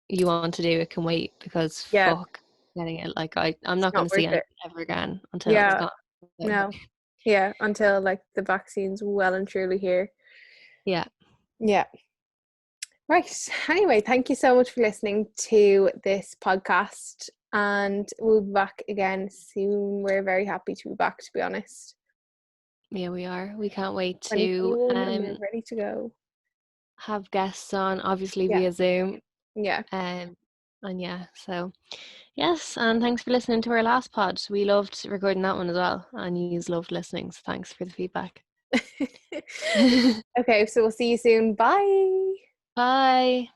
Speaker 2: you want to do, it can wait because
Speaker 1: Yeah,
Speaker 2: fuck getting it. Like I'm
Speaker 1: it's
Speaker 2: not going
Speaker 1: not
Speaker 2: to see
Speaker 1: worth
Speaker 2: anything
Speaker 1: it.
Speaker 2: ever again until it's
Speaker 1: Yeah,
Speaker 2: gone. So,
Speaker 1: no. Yeah, until like the vaccine's well and truly here.
Speaker 2: yeah.
Speaker 1: Yeah. Right. Anyway, thank you so much for listening to this podcast, and we'll be back again soon. We're very happy to be back, to be honest.
Speaker 2: Yeah, we are. We can't wait to
Speaker 1: 2021, and we're ready to go.
Speaker 2: have guests on, obviously
Speaker 1: Yeah.
Speaker 2: via Zoom.
Speaker 1: Yeah.
Speaker 2: And yeah, so yes, and thanks for listening to our last pod. We loved recording that one as well, and you loved listening, so thanks for the feedback.
Speaker 1: Okay, so we'll see you soon. Bye.
Speaker 2: Bye.